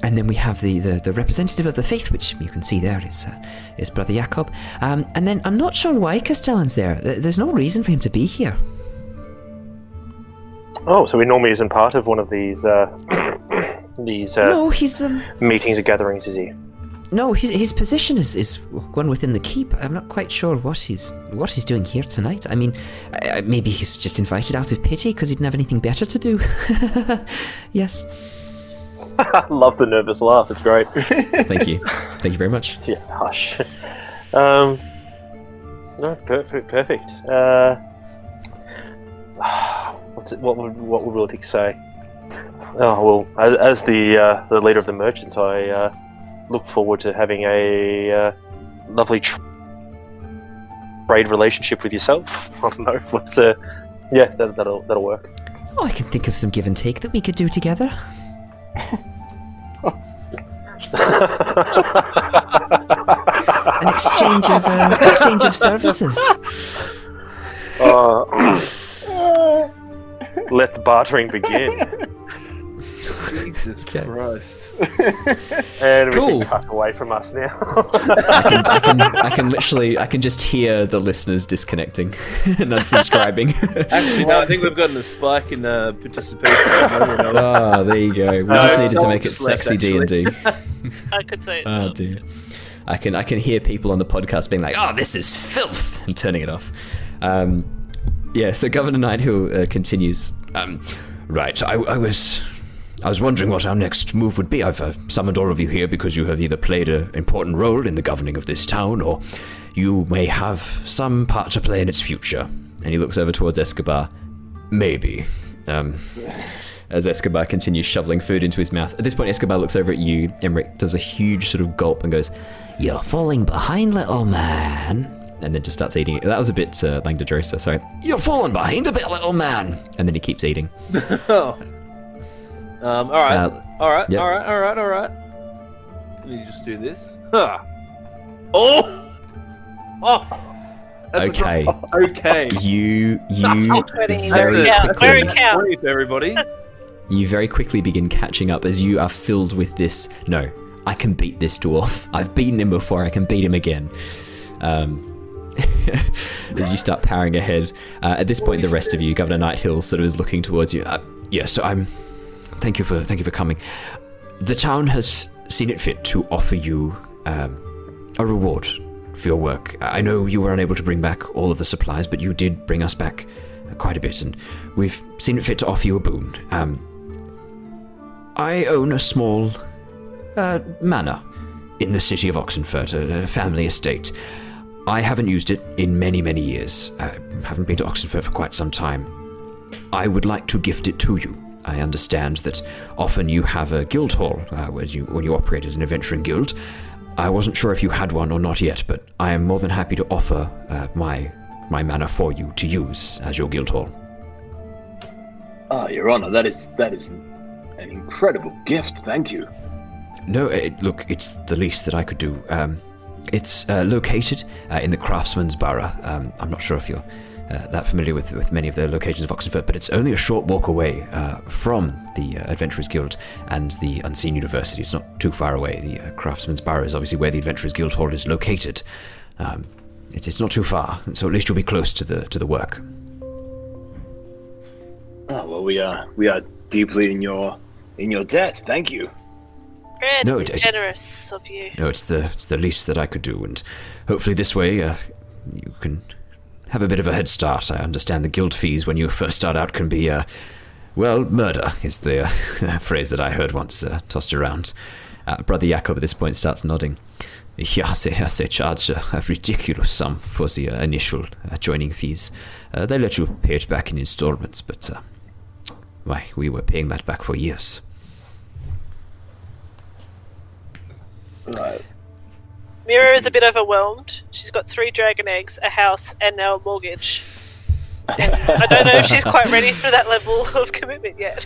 And then we have the representative of the faith, which you can see there is Brother Jacob. And then I'm not sure why Castellan's there. There's no reason for him to be here. Oh, so he normally isn't part of one of these No, he's meetings or gatherings, is he? no, his position is one within the keep. I'm not quite sure what he's doing here tonight. I mean, maybe he's just invited out of pity because he didn't have anything better to do. Yes. I love the nervous laugh. It's great. Thank you very much. Yeah, hush. No, perfect. What would Wiltix say? Oh well, as the leader of the merchants, I look forward to having a lovely trade relationship with yourself. I don't know what's yeah, that'll work. Oh, I can think of some give and take that we could do together. An exchange of services. Let the bartering begin. Jesus Christ. And we Cool. can cut away from us now. I can just hear the listeners disconnecting and unsubscribing. Actually, no, I think we've gotten a spike in participation. Oh, there you go. We just needed to make it someone sexy just left, D&D. I could say it. Oh dear. I can hear people on the podcast being like, "Oh, this is filth," and turning it off. Yeah. So Governor Nighthill continues. Right, I was wondering what our next move would be. I've summoned all of you here because you have either played an important role in the governing of this town, or you may have some part to play in its future. And he looks over towards Escobar. Maybe. As Escobar continues shoveling food into his mouth. At this point, Escobar looks over at you. Emeric does a huge sort of gulp and goes, "You're falling behind, little man." And then just starts eating it. That was a bit Langdodrosa, sorry. You're falling behind a bit, little man. And then he keeps eating. All right. Yep. All right. Let me just do this. Huh. Oh. That's Okay. Okay. You Sweating. very Very quickly, count. Brief, everybody. you very quickly begin catching up as you are filled with this. No, I can beat this dwarf. I've beaten him before. I can beat him again. As you start powering ahead, at this point, the rest of you, Governor Nighthill, sort of is looking towards you. Yes, Thank you for coming. The town has seen it fit to offer you a reward for your work. I know you were unable to bring back all of the supplies, but you did bring us back quite a bit, and we've seen it fit to offer you a boon. I own a small manor in the city of Oxenfurt, a family estate. I haven't used it in many, many years. I haven't been to Oxenfurt for quite some time. I would like to gift it to you. I understand that often you have a guild hall when you operate as an adventuring guild. I wasn't sure if you had one or not yet, but I am more than happy to offer my manor for you to use as your guild hall. Your Honor, that is an incredible gift. Thank you. No, look, it's the least that I could do. It's located in the Craftsman's Borough. I'm not sure if you're that familiar with many of the locations of Oxenfurt, but it's only a short walk away from the Adventurers Guild and the Unseen University. It's not too far away. The Craftsman's Borough is obviously where the Adventurers Guild Hall is located. It's not too far, so at least you'll be close to the work. Oh well, we are deeply in your debt. Thank you. Very generous of you. No, it's the least that I could do, and hopefully this way you can have a bit of a head start. I understand the guild fees when you first start out can be, well, murder is the phrase that I heard once tossed around. Brother Jakob at this point starts nodding. Yes, they charge a ridiculous sum for the initial joining fees. They let you pay it back in installments, but we were paying that back for years. Right. Mira is a bit overwhelmed. She's got 3 dragon eggs, a house, and now a mortgage. And I don't know if she's quite ready for that level of commitment yet.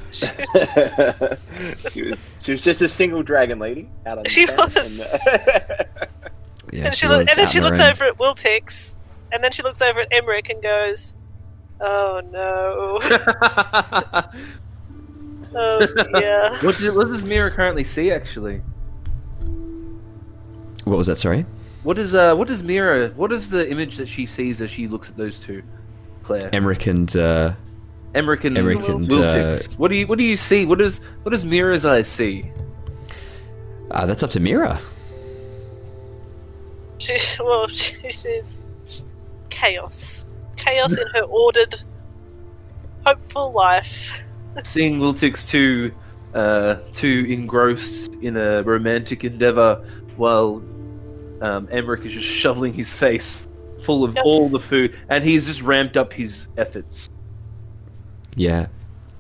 she was just a single dragon lady out on She the town, was. Yeah, and she then was she out on looks her own. over at Wiltix, and then she looks over at Emeric and goes, "Oh no, oh dear." What does Mira currently see, actually? What was that, sorry? What is Mira? What is the image that she sees as she looks at those two, Claire? Emeric and Emeric and Wiltix. What do you see? What does Mira's eyes see? that's up to Mira. She sees chaos in her ordered, hopeful life. Seeing Wiltix too engrossed in a romantic endeavor, while Emeric is just shoveling his face full of all the food, and he's just ramped up his efforts. Yeah.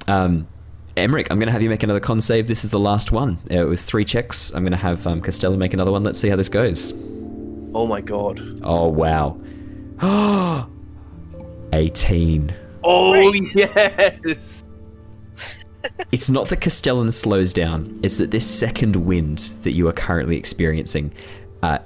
Emeric, I'm going to have you make another con save. This is the last one. It was 3 checks. I'm going to have Costello make another one. Let's see how this goes. Oh my god. Oh, wow. 18. Oh yes! It's not that Castellan slows down, it's that this second wind that you are currently experiencing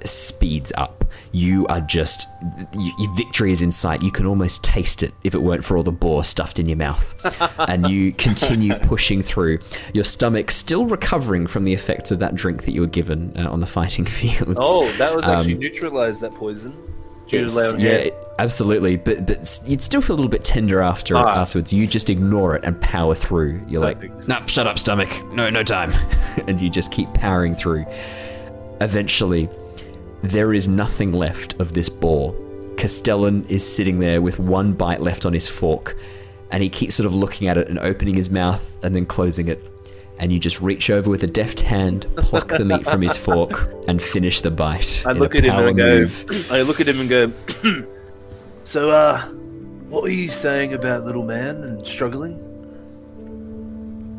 speeds up. You are just... Your victory is in sight. You can almost taste it if it weren't for all the boar stuffed in your mouth. And you continue pushing through. Your stomach still recovering from the effects of that drink that you were given on the fighting fields. Oh, that was actually neutralized that poison. Due to lay on hand. Absolutely. But you'd still feel a little bit tender afterwards. You just ignore it and power through. You're Perfect. like, nah, shut up, stomach. No time. And you just keep powering through. Eventually, there is nothing left of this boar. Castellan is sitting there with one bite left on his fork, and he keeps sort of looking at it and opening his mouth and then closing it. And you just reach over with a deft hand, pluck the meat from his fork, and finish the bite. I look at him and go, so, what were you saying about little man and struggling?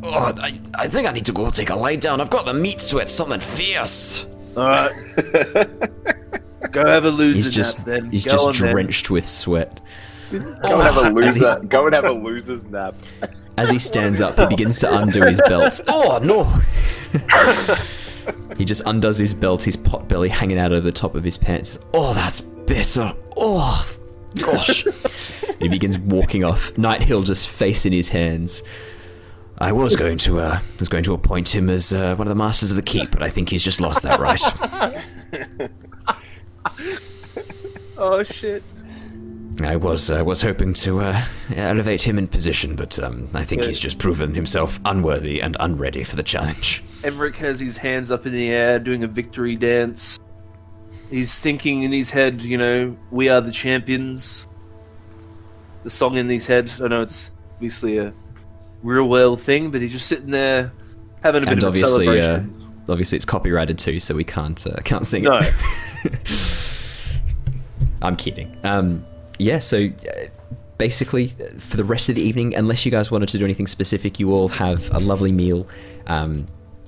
Oh, I think I need to go take a lie down. I've got the meat sweat, something fierce. Alright. Go have a loser nap then. He's Go just on, then. drenched with sweat. Go and have a loser. Go and have a loser's nap. As he stands up, he begins to undo his belt. Oh, no! He just undoes his belt, his pot belly hanging out over the top of his pants. Oh, that's bitter. Oh, gosh. He begins walking off, Nighthill just face in his hands. I was going to appoint him as one of the masters of the keep, but I think he's just lost that right. Oh, shit. I was hoping to elevate him in position, but I think he's just proven himself unworthy and unready for the challenge. Emeric has his hands up in the air, doing a victory dance. He's thinking in his head, we are the champions. The song in his head, I know it's obviously a real world thing, but he's just sitting there having a bit of a celebration. Obviously it's copyrighted too, so we can't sing No. it. I'm kidding. So basically, for the rest of the evening, unless you guys wanted to do anything specific, you all have a lovely meal.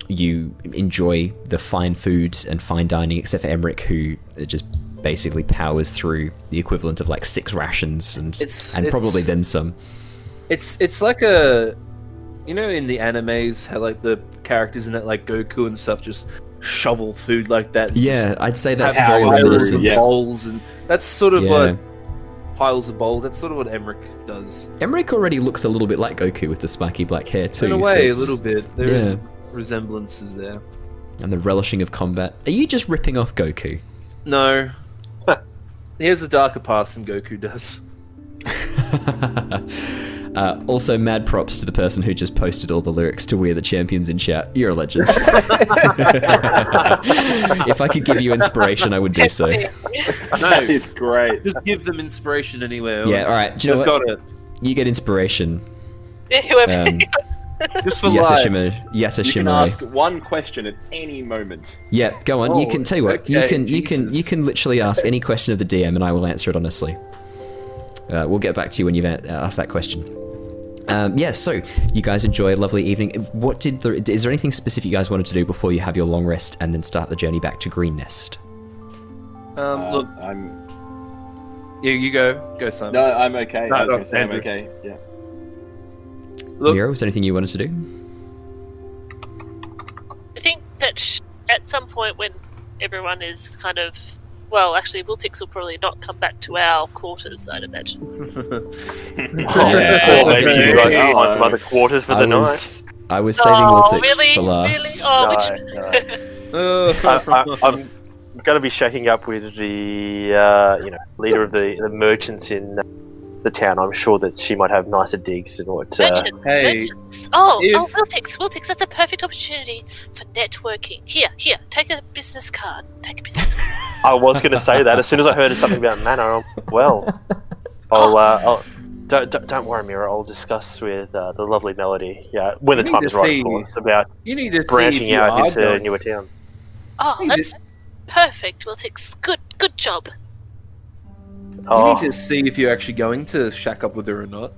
You enjoy the fine foods and fine dining, except for Emeric, who just basically powers through the equivalent of like 6 rations and probably then some. It's like a, in the animes, how like the characters in that, like Goku and stuff, just shovel food like that. Yeah, I'd say that's have very piles reminiscent. of bowls, and that's sort of Yeah. what piles of bowls. That's sort of what Emeric does. Emeric already looks a little bit like Goku with the spiky black hair too. In a so way, a it's- little bit. There is yeah. resemblances there. And the relishing of combat. Are you just ripping off Goku? No, he has a darker past than Goku does. Also, mad props to the person who just posted all the lyrics to "We're the Champions" in chat. You're a legend. If I could give you inspiration, I would do so. That is great. Just give them inspiration anywhere. Yeah, all right. Do you know They've what? got it. You get inspiration. Yeah, whoever. Just for life. Yata You can Shimmer. ask one question at any moment. Yeah, go on. You can tell you what. okay, You can literally ask any question of the DM, and I will answer it honestly. We'll get back to you when you've asked that question. So you guys enjoy a lovely evening. Is there anything specific you guys wanted to do before you have your long rest and then start the journey back to Greenest? Look, I'm. yeah, you go, Simon. No, I'm okay. No, I was no, going to say Andrew. I'm okay. Yeah. Look, Mira, was there anything you wanted to do? I think that at some point when everyone is kind of... Well, actually, Wiltix will probably not come back to our quarters, I'd imagine. Or maybe you guys find some other quarters for the night. I was saving Wiltix really? for last. Really? Oh, which... I'm going to be shaking up with the leader of the merchants in the town. I'm sure that she might have nicer digs than what. Hey, Merchants. if- Wiltix, that's a perfect opportunity for networking. Here, take a business card. I was going to say that as soon as I heard something about mana. I'll don't worry, Mira. I'll discuss with the lovely Melody. Yeah, when the You time need is to right, see- of course, about you need to see if branching you out are into going. newer towns. Oh, that's perfect, Wiltix. Good job. You Oh, need to see if you're actually going to shack up with her or not.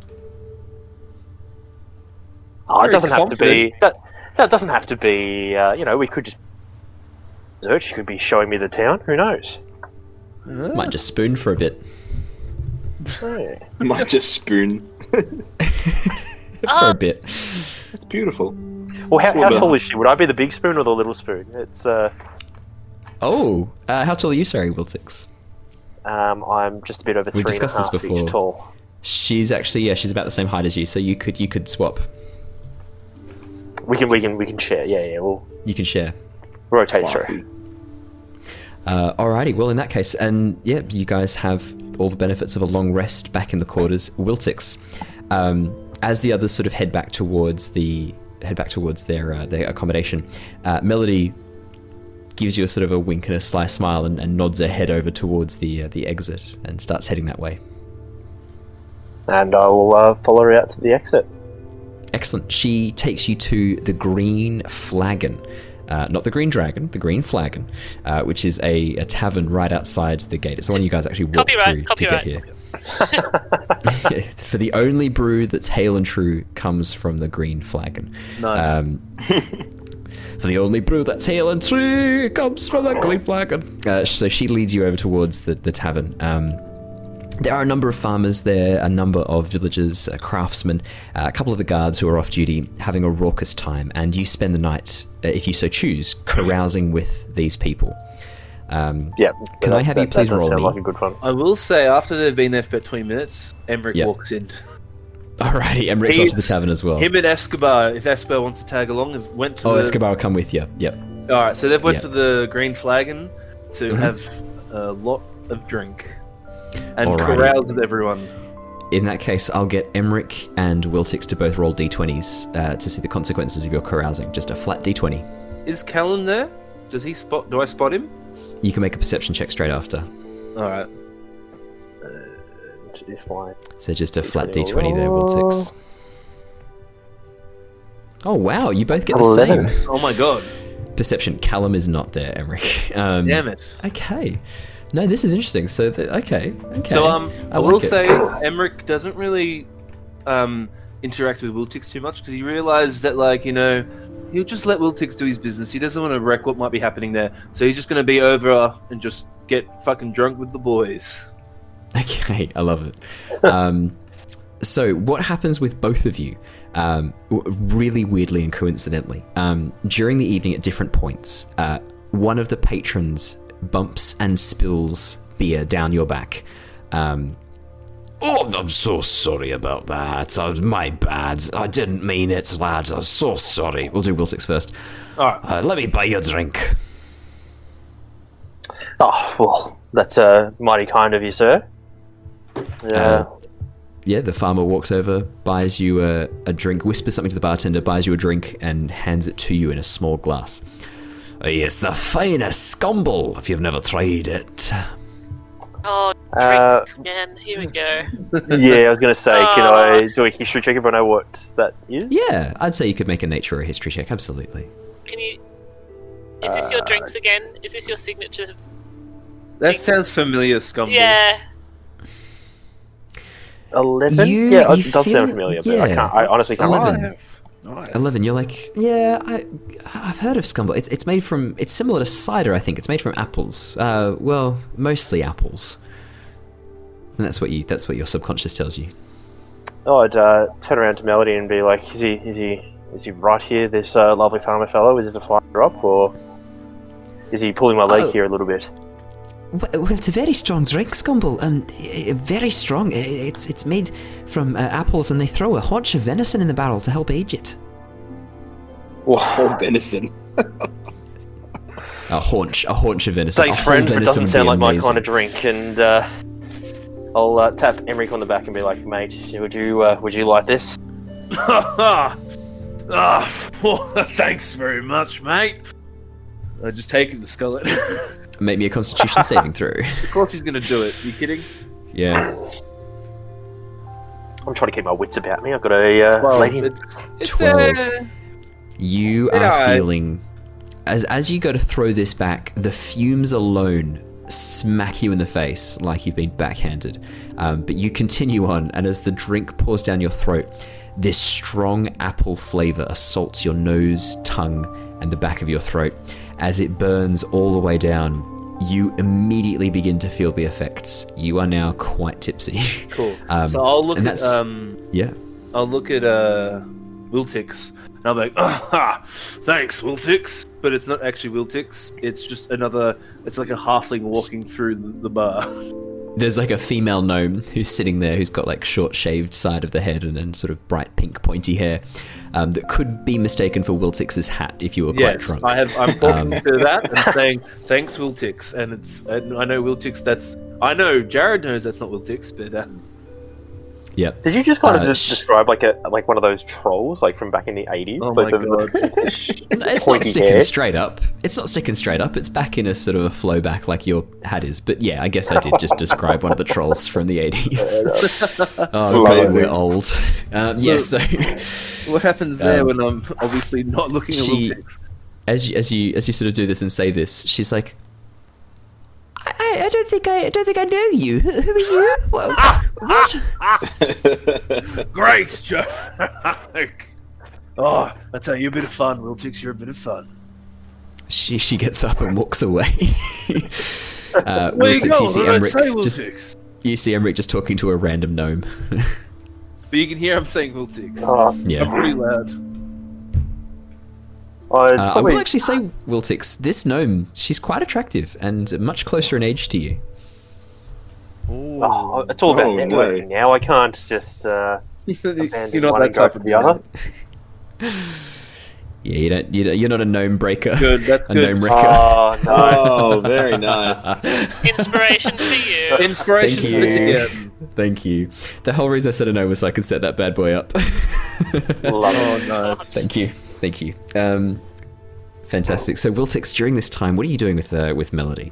it very doesn't have to be. confident. That doesn't have to be. We could just. She could be showing me the town. Who knows? Might just spoon for a bit. Hey. Might just spoon. For a bit. That's beautiful. Well, how It's tall is she? Would I be the big spoon or the little spoon? It's Oh, how tall are you, sorry, Wiltix? I'm just a bit over We've 3.5 discussed this feet before. tall. She's actually, she's about the same height as you, so you could swap. We can share. Yeah. We'll You can share. rotate through. Classy. Alrighty, well in that case, and yeah, you guys have all the benefits of a long rest back in the quarters. Wiltix, as the others sort of head back towards their accommodation, Melody gives you a sort of a wink and a sly smile and nods her head over towards the exit and starts heading that way. And I will follow her out to the exit. Excellent. She takes you to the Green Flagon. Not the Green Dragon, the Green Flagon, which is a tavern right outside the gate. It's the one you guys actually walked through to get here. For the only brew that's hail and true comes from the Green Flagon. Nice. For the only brew that's hail and true comes from the Green Flagon. So she leads you over towards the tavern. There are a number of farmers there, a number of villagers, craftsmen, a couple of the guards who are off duty, having a raucous time, and you spend the night, if you so choose, carousing with these people. Yeah. Can I have you please that roll sound me? like a good fun. I will say, after they've been there for about 20 minutes, Emeric Yep. walks in. Alrighty, Emeric's off to the tavern as well. Him and Escobar, if Escobar wants to tag along, have went to Oh, the... Escobar will come with you. Yep. Alright, so they've went Yep. to the Green Flagon to Mhm. have a lot of drink. And Alrighty. carouse with everyone. In that case, I'll get Emeric and Wiltix to both roll d20s to see the consequences of your carousing. Just a flat d20. Is Callan there? Do I spot him? You can make a perception check straight after. Alright. If my So just a flat D20 d20 there, Wiltix. Oh wow, you both get the 11. same. Oh my god. Perception. Callum is not there, Emeric. Damn it. Okay. No, this is interesting. So, okay. So, I will like it. say, Emeric doesn't really interact with Wiltix too much, because he realized that, he'll just let Wiltix do his business. He doesn't want to wreck what might be happening there. So he's just going to be over and just get fucking drunk with the boys. Okay, I love it. So what happens with both of you, really weirdly and coincidentally, during the evening at different points, one of the patrons bumps and spills beer down your back. Oh, I'm so sorry about that. My bad. I didn't mean it, lads. I'm so sorry. We'll do Wiltix first. Alright. Let me buy you a drink. Oh, well, that's mighty kind of you, sir. the farmer walks over, buys you a drink, whispers something to the bartender, buys you a drink, and hands it to you in a small glass. It's the finest scumble, if you've never tried it. Oh, drinks again. Here we go. Yeah, I was going to say, can I do a history check if I know what that is? Yeah, I'd say you could make a nature or a history check, absolutely. Can you... Is this your drinks again? Is this your signature? That sounds familiar, Scumble. Yeah. 11? It does sound familiar, but I honestly can't 11. remember. Nice. 11, you're like, yeah, I've heard of scumble. It's made from, it's similar to cider, I think. It's made from apples. Well, mostly apples. And that's what your subconscious tells you. I'd turn around to Melody and be like, is he right here, this lovely farmer fellow? Is this a fire drop, or is he pulling my leg here a little bit? Well, it's a very strong drink, Scumble. Very strong. It's made from apples, and they throw a haunch of venison in the barrel to help age it. Whoa, venison. A haunch of venison. Thanks, friend, but it doesn't sound like my kind of drink. And I'll tap Emeric on the back and be like, mate, would you like this? Thanks very much, mate. I just take it and skull it. Make me a Constitution saving throw. Of course he's gonna do it. Are you kidding? Yeah. I'm trying to keep my wits about me. I've got a lady. It's 12. You are feeling, as you go to throw this back, the fumes alone smack you in the face like you've been backhanded. But you continue on, and as the drink pours down your throat, this strong apple flavor assaults your nose, tongue, and the back of your throat. As it burns all the way down, you immediately begin to feel the effects. You are now quite tipsy. Cool. So I'll look at yeah. I'll look at Wiltix, and I'm like, thanks, Wiltix. But it's not actually Wiltix. It's just another. It's like a halfling walking through the bar. There's like a female gnome who's sitting there, who's got like short shaved side of the head and then sort of bright pink pointy hair, that could be mistaken for Wiltix's hat if you were quite drunk. I'm talking to that and saying thanks, Wiltix, and I know Wiltix. I know Jared knows that's not Wiltix, but Yep. Did you just kind of just describe like one of those trolls like from back in the 80s? Oh like my god! It's not sticking straight up. It's not sticking straight up. It's back in a sort of a flow back like your hat is. But yeah, I guess I did just describe one of the trolls from the 80s. Oh god, we're old. So what happens there when I'm obviously not looking at Wiltix? As you sort of do this and say this, she's like, I don't think I know you. Who are you? What? Great joke. Oh, I tell you, a bit of fun, Wiltix. You're a bit of fun. She gets up and walks away. Where you go? You see Emeric just talking to a random gnome. But you can hear him saying Wiltix. Yeah. I'm pretty loud. I will actually say, Wiltix, this gnome, she's quite attractive and much closer in age to you. It's all about networking now. I can't just abandon one and go for the other. Yeah, you're not a gnome breaker. Good, that's a good. gnome wrecker. Oh, no. Oh, very nice. Inspiration for you. Inspiration for the DM. Thank you. The whole reason I said a no was so I could set that bad boy up. Love it. Oh, nice. Thank you. Fantastic. So, Wiltix, during this time, what are you doing with Melody?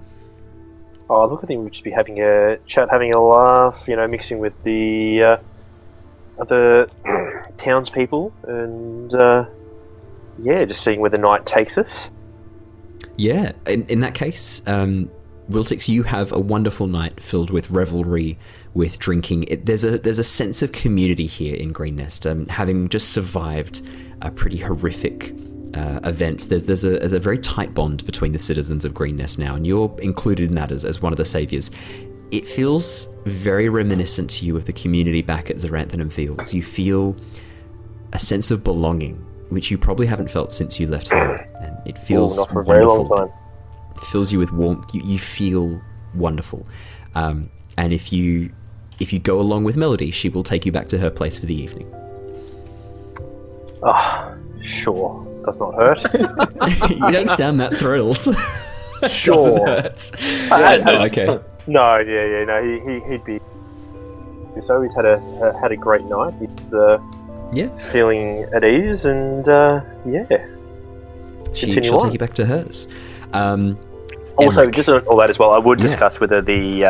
Oh, look, I think we'd just be having a chat, having a laugh, mixing with the other townspeople, and just seeing where the night takes us. Yeah, in that case, Wiltix, you have a wonderful night filled with revelry, with drinking. There's a sense of community here in Greenest, having just survived a pretty horrific event. There's a very tight bond between the citizens of Greenest now, and you're included in that as one of the saviors. It feels very reminiscent to you of the community back at Zaranthanum Fields. You feel a sense of belonging, which you probably haven't felt since you left home, and it feels not for a wonderful. very long time. It fills you with warmth. You feel wonderful, and if you go along with Melody, she will take you back to her place for the evening. Sure. Does not hurt. You don't sound that thrilled. Sure. Doesn't hurt. Okay. No, no, he'd be He's always had a great night. He's feeling at ease, and She'll take you back to hers. Also, Emeric. just on all that as well, I would discuss whether the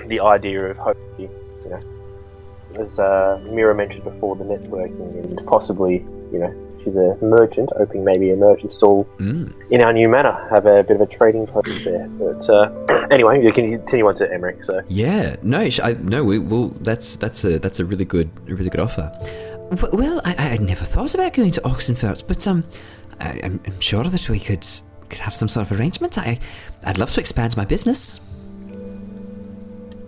the idea of hopefully, as Mira mentioned before, the networking and possibly, she's a merchant, opening maybe a merchant stall in our new manor, have a bit of a trading post there. But anyway, you can continue on to Emeric. So We will. That's a really good offer. Well, I never thought about going to Oxenfurt, but I'm sure that we could have some sort of arrangement. I'd love to expand my business.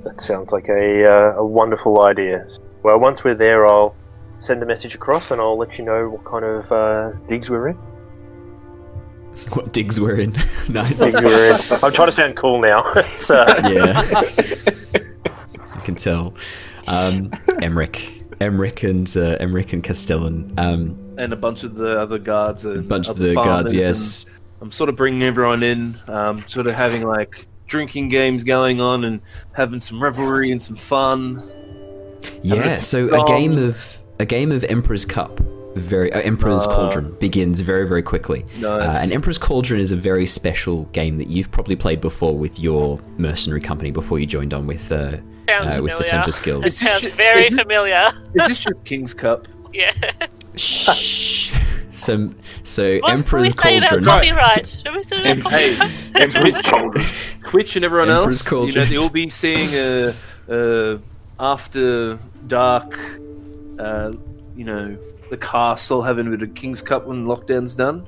that sounds like a wonderful idea. Well, once we're there, I'll send a message across, and I'll let you know what kind of digs we're in. What digs we're in? Nice. Digs we're in. I'm trying to sound cool now. Yeah, I can tell. Emeric and Castellan. And a bunch of the other guards. And a bunch of other the guards, farmers, yes. and I'm sort of bringing everyone in, sort of having like drinking games going on and having some revelry and some fun. Yeah, so a game of Emperor's Cup, Emperor's Cauldron begins very, very quickly. Nice. And Emperor's Cauldron is a very special game that you've probably played before with your mercenary company before you joined on with the Tempest Guild. It sounds very familiar. Is this your King's Cup? Yeah. Shh. So What Emperor's can we say Cauldron. about copyright? Should we say about copyright? Emperor's Cauldron. Twitch and everyone Emperor's else, Cauldron. you'll be seeing a after dark, the castle having a bit of King's Cup when lockdown's done.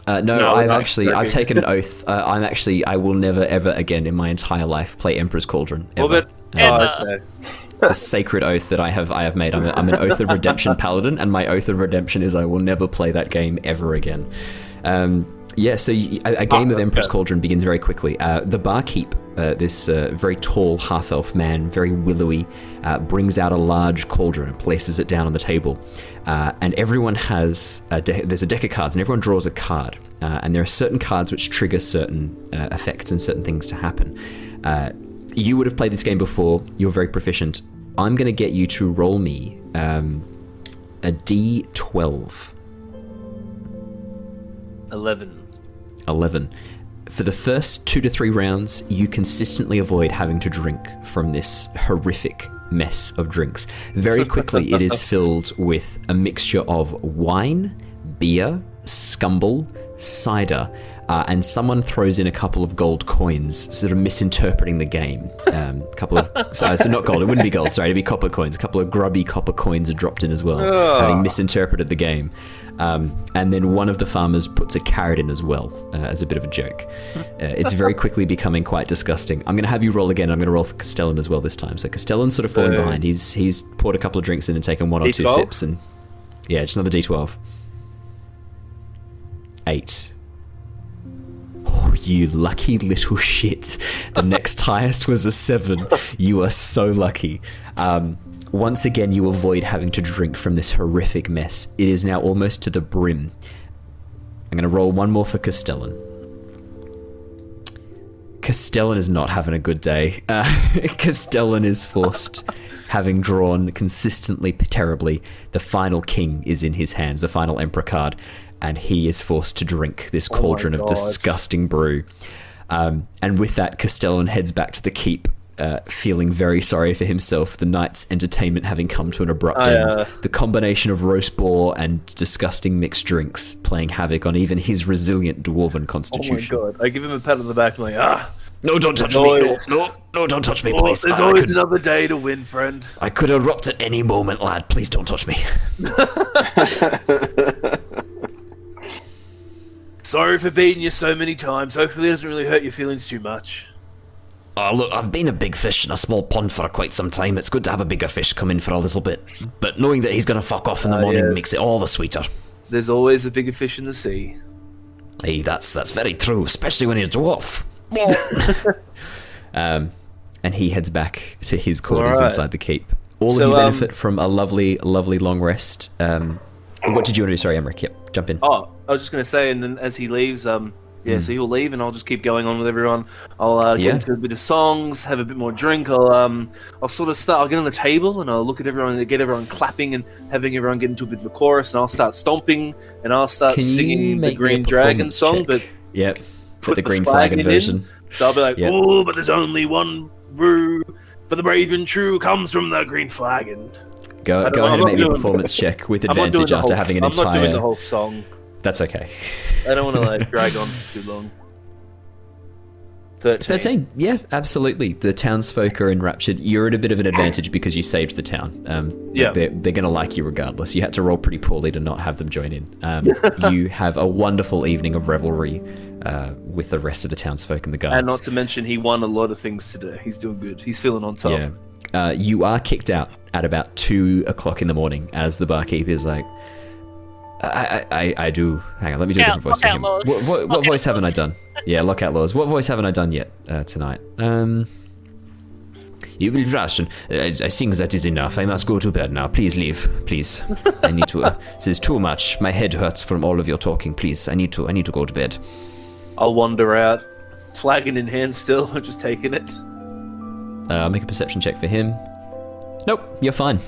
No, I've taken an oath. I will never ever again in my entire life play Emperor's Cauldron. Ever. Ever. It's a sacred oath that I have made. I'm an Oath of Redemption Paladin, and my Oath of Redemption is I will never play that game ever again. So a game of Emperor's Cauldron begins very quickly. The barkeep, this very tall half-elf man, very willowy, brings out a large cauldron and places it down on the table. And everyone has there's a deck of cards, and everyone draws a card. And there are certain cards which trigger certain effects and certain things to happen. You would have played this game before. You're very proficient. I'm going to get you to roll me a D12. 11. For the first 2 to 3 rounds, you consistently avoid having to drink from this horrific mess of drinks. Very quickly, it is filled with a mixture of wine, beer, scumble, cider, and someone throws in a couple of gold coins, sort of misinterpreting the game. So not gold, it wouldn't be gold, sorry, it'd be copper coins. A couple of grubby copper coins are dropped in as well, having misinterpreted the game. And then one of the farmers puts a carrot in as well, as a bit of a joke. It's very quickly becoming quite disgusting. I'm going to have you roll again. I'm going to roll for Castellan as well this time. So Castellan's sort of falling behind. He's poured a couple of drinks in and taken 1 or 2 sips. And yeah, just another D12. 8. Oh, you lucky little shit. The next highest was a 7. You are so lucky. Once again, you avoid having to drink from this horrific mess. It is now almost to the brim. I'm going to roll one more for Castellan. Castellan is not having a good day. Castellan is forced, having drawn consistently terribly. The final king is in his hands, the final emperor card, and he is forced to drink this cauldron of disgusting brew. And with that, Castellan heads back to the keep, feeling very sorry for himself, the night's entertainment having come to an abrupt end. The combination of roast boar and disgusting mixed drinks playing havoc on even his resilient dwarven constitution. Oh my god. I give him a pat on the back and I'm like, No, don't touch me. No, don't touch me, please. There's always another day to win, friend. I could erupt at any moment, lad. Please don't touch me. Sorry for beating you so many times. Hopefully it doesn't really hurt your feelings too much. Oh, look, I've been a big fish in a small pond for quite some time. It's good to have a bigger fish come in for a little bit. But knowing that he's going to fuck off in the morning makes it all the sweeter. There's always a bigger fish in the sea. Hey, that's very true, especially when you're a dwarf. And he heads back to his quarters inside the keep. All of you benefit from a lovely, lovely long rest. What did you want to do? Sorry, Emeric. Yep, jump in. Oh, I was just going to say, and then as he leaves, Yeah, so he'll leave, and I'll just keep going on with everyone. I'll get into a bit of songs, have a bit more drink. I'll sort of start. I'll get on the table, and I'll look at everyone, and get everyone clapping, and having everyone get into a bit of a chorus, and I'll start stomping, and I'll start singing the Green Dragon song. But put the Green Flagon version. So I'll be like, oh, but there's only one brew for the brave and true comes from the Green Flagon. Go ahead and make me a performance check with advantage after having an entire... I'm not doing the whole song. That's okay. I don't want to drag on too long. 13. Yeah, absolutely. The townsfolk are enraptured. You're at a bit of an advantage because you saved the town. They're going to like you regardless. You had to roll pretty poorly to not have them join in. You have a wonderful evening of revelry with the rest of the townsfolk and the guards. And not to mention, he won a lot of things today. He's doing good. He's feeling on top. Yeah. You are kicked out at about 2 o'clock in the morning as the barkeep is like, I do. Hang on, let me do a different voice for him. What voice haven't I done? Yeah, lockout laws. What voice haven't I done yet tonight? You will rush. I think that is enough. I must go to bed now. Please leave. Please. I need to. This is too much. My head hurts from all of your talking. Please. I need to go to bed. I'll wander out, flagon in hand still. I'm just taking it. I'll make a perception check for him. Nope, you're fine.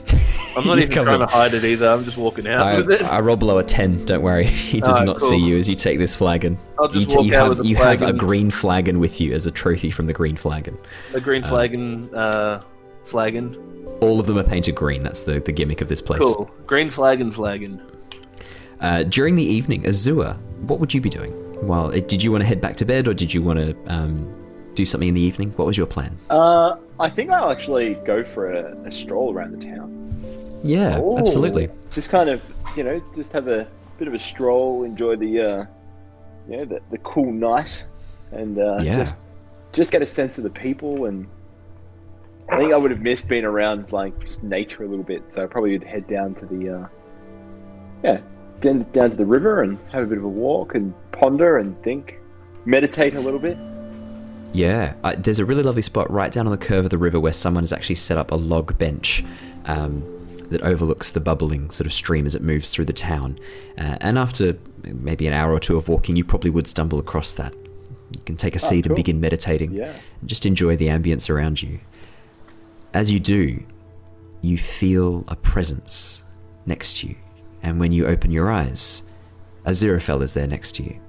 I'm not even trying to hide it either. I'm just walking out with it. I roll below a 10. Don't worry. He does not see you as you take this flagon. I'll just walk out with the flagon. You have a green flagon with you as a trophy from the green flagon. A green flagon. All of them are painted green. That's the gimmick of this place. Cool. Green flagon. During the evening, Azure, what would you be doing? Well, did you want to head back to bed, or did you want to do something in the evening? What was your plan? I think I'll actually go for a stroll around the town. Yeah, absolutely. Just kind of, just have a bit of a stroll, enjoy the cool night, and just get a sense of the people. And I think I would have missed being around just nature a little bit, so I probably would head down to the down to the river and have a bit of a walk and ponder and think, meditate a little bit. Yeah, there's a really lovely spot right down on the curve of the river where someone has actually set up a log bench that overlooks the bubbling sort of stream as it moves through the town. And after maybe an hour or two of walking, you probably would stumble across that. You can take a seat and begin meditating and just enjoy the ambience around you. As you do, you feel a presence next to you. And when you open your eyes, Aziraphale is there next to you.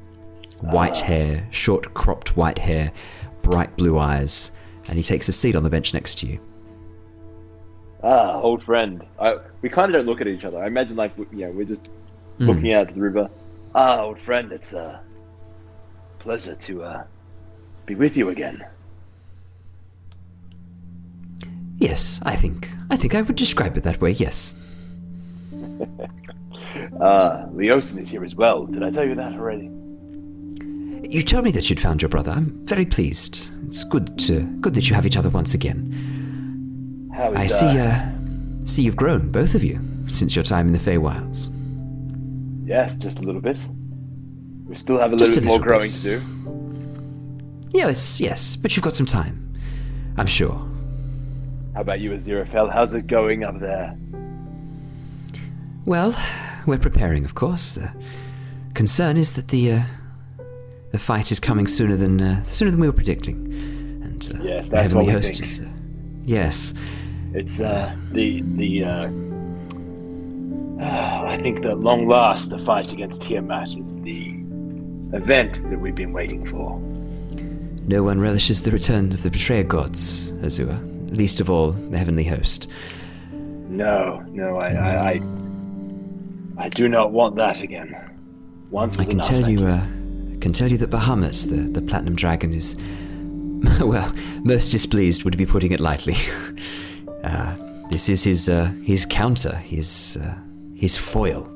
White hair, short cropped white hair, bright blue eyes, and he takes a seat on the bench next to you. Old friend. We kind of don't look at each other. I imagine we're just looking out to the river. Old friend, it's a pleasure to be with you again. Yes, I think I would describe it that way, yes. Leosin is here as well. Did I tell you that already? You told me that you'd found your brother. I'm very pleased. It's good that you have each other once again. How is I see you've grown, both of you, since your time in the Feywilds. Yes, just a little bit. We still have a little bit more growing to do. Yes, but you've got some time, I'm sure. How about you, Aziraphale? How's it going up there? Well, we're preparing, of course. The concern is that the fight is coming sooner than we were predicting. And yes, that's what we think. Yes. It's I think that long last, the fight against Tiamat is the event that we've been waiting for. No one relishes the return of the betrayer gods, Azure. Least of all, the heavenly host. No, I do not want that again. Once was enough. I can tell you that Bahamut, the platinum dragon, is, well, most displeased would be putting it lightly. This is his counter, his foil.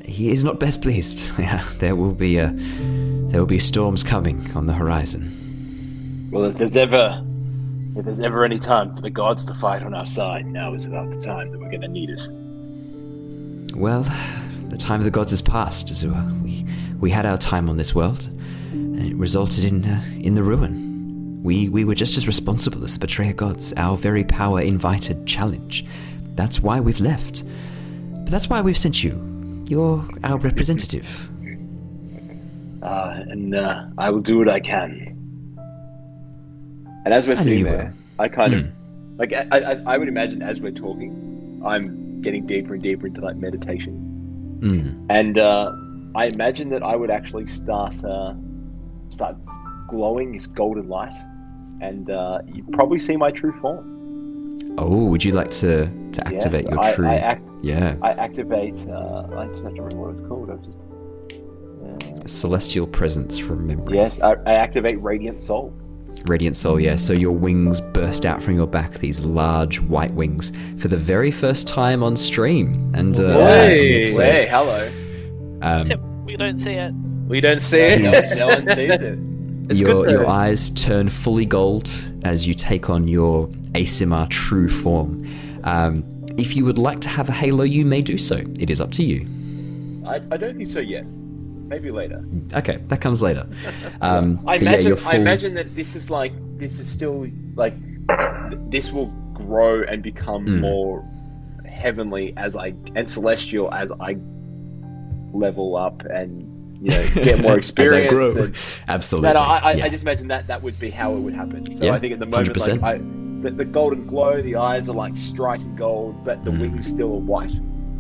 He is not best pleased. Yeah, there will be storms coming on the horizon. Well, if there's ever any time for the gods to fight on our side, now is about the time that we're going to need it. Well, the time of the gods is past, Azure. We had our time on this world, and it resulted in the ruin. We were just as responsible as the betrayer gods. Our very power invited challenge. That's why we've left. But that's why we've sent you. You're our representative. and I will do what I can. And as we're sitting there, I kind of like I would imagine as we're talking, I'm getting deeper and deeper into like meditation, and I imagine that I would actually start glowing this golden light, and you probably see my true form. Oh, would you like to activate your true? I activate. I just have to remember what it's called. Celestial presence from memory. Yes, I activate Radiant Soul. Radiant Soul, yeah. So your wings burst out from your back, these large white wings, for the very first time on stream. And hey, hello. We don't see it. We don't see it. No one sees it. Your eyes turn fully gold as you take on your Aasimar true form. If you would like to have a halo, you may do so. It is up to you. I don't think so yet. Maybe later. Okay, that comes later. I imagine that this is still like this will grow and become more heavenly and celestial as I level up and get more experience. As I grow. And, Absolutely. No, I just imagine that would be how it would happen. So I think at the moment, 100%. the golden glow, the eyes are like striking gold, but the wings still are white.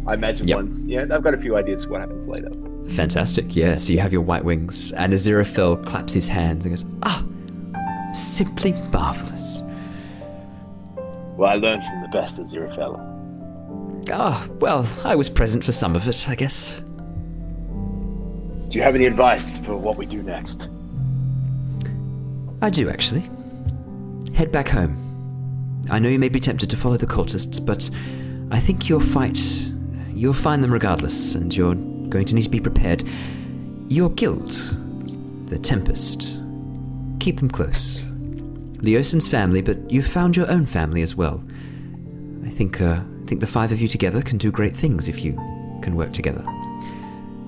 I imagine once, I've got a few ideas for what happens later. Fantastic, yeah. So you have your white wings, and Aziraphale claps his hands and goes, simply marvelous. Well, I learned from the best of Aziraphale. Well, I was present for some of it, I guess. Do you have any advice for what we do next? I do, actually. Head back home. I know you may be tempted to follow the cultists, but I think you'll find them regardless, and you're going to need to be prepared. Your guild, the Tempest, keep them close. Leosin's family, but you've found your own family as well. I think the five of you together can do great things if you can work together.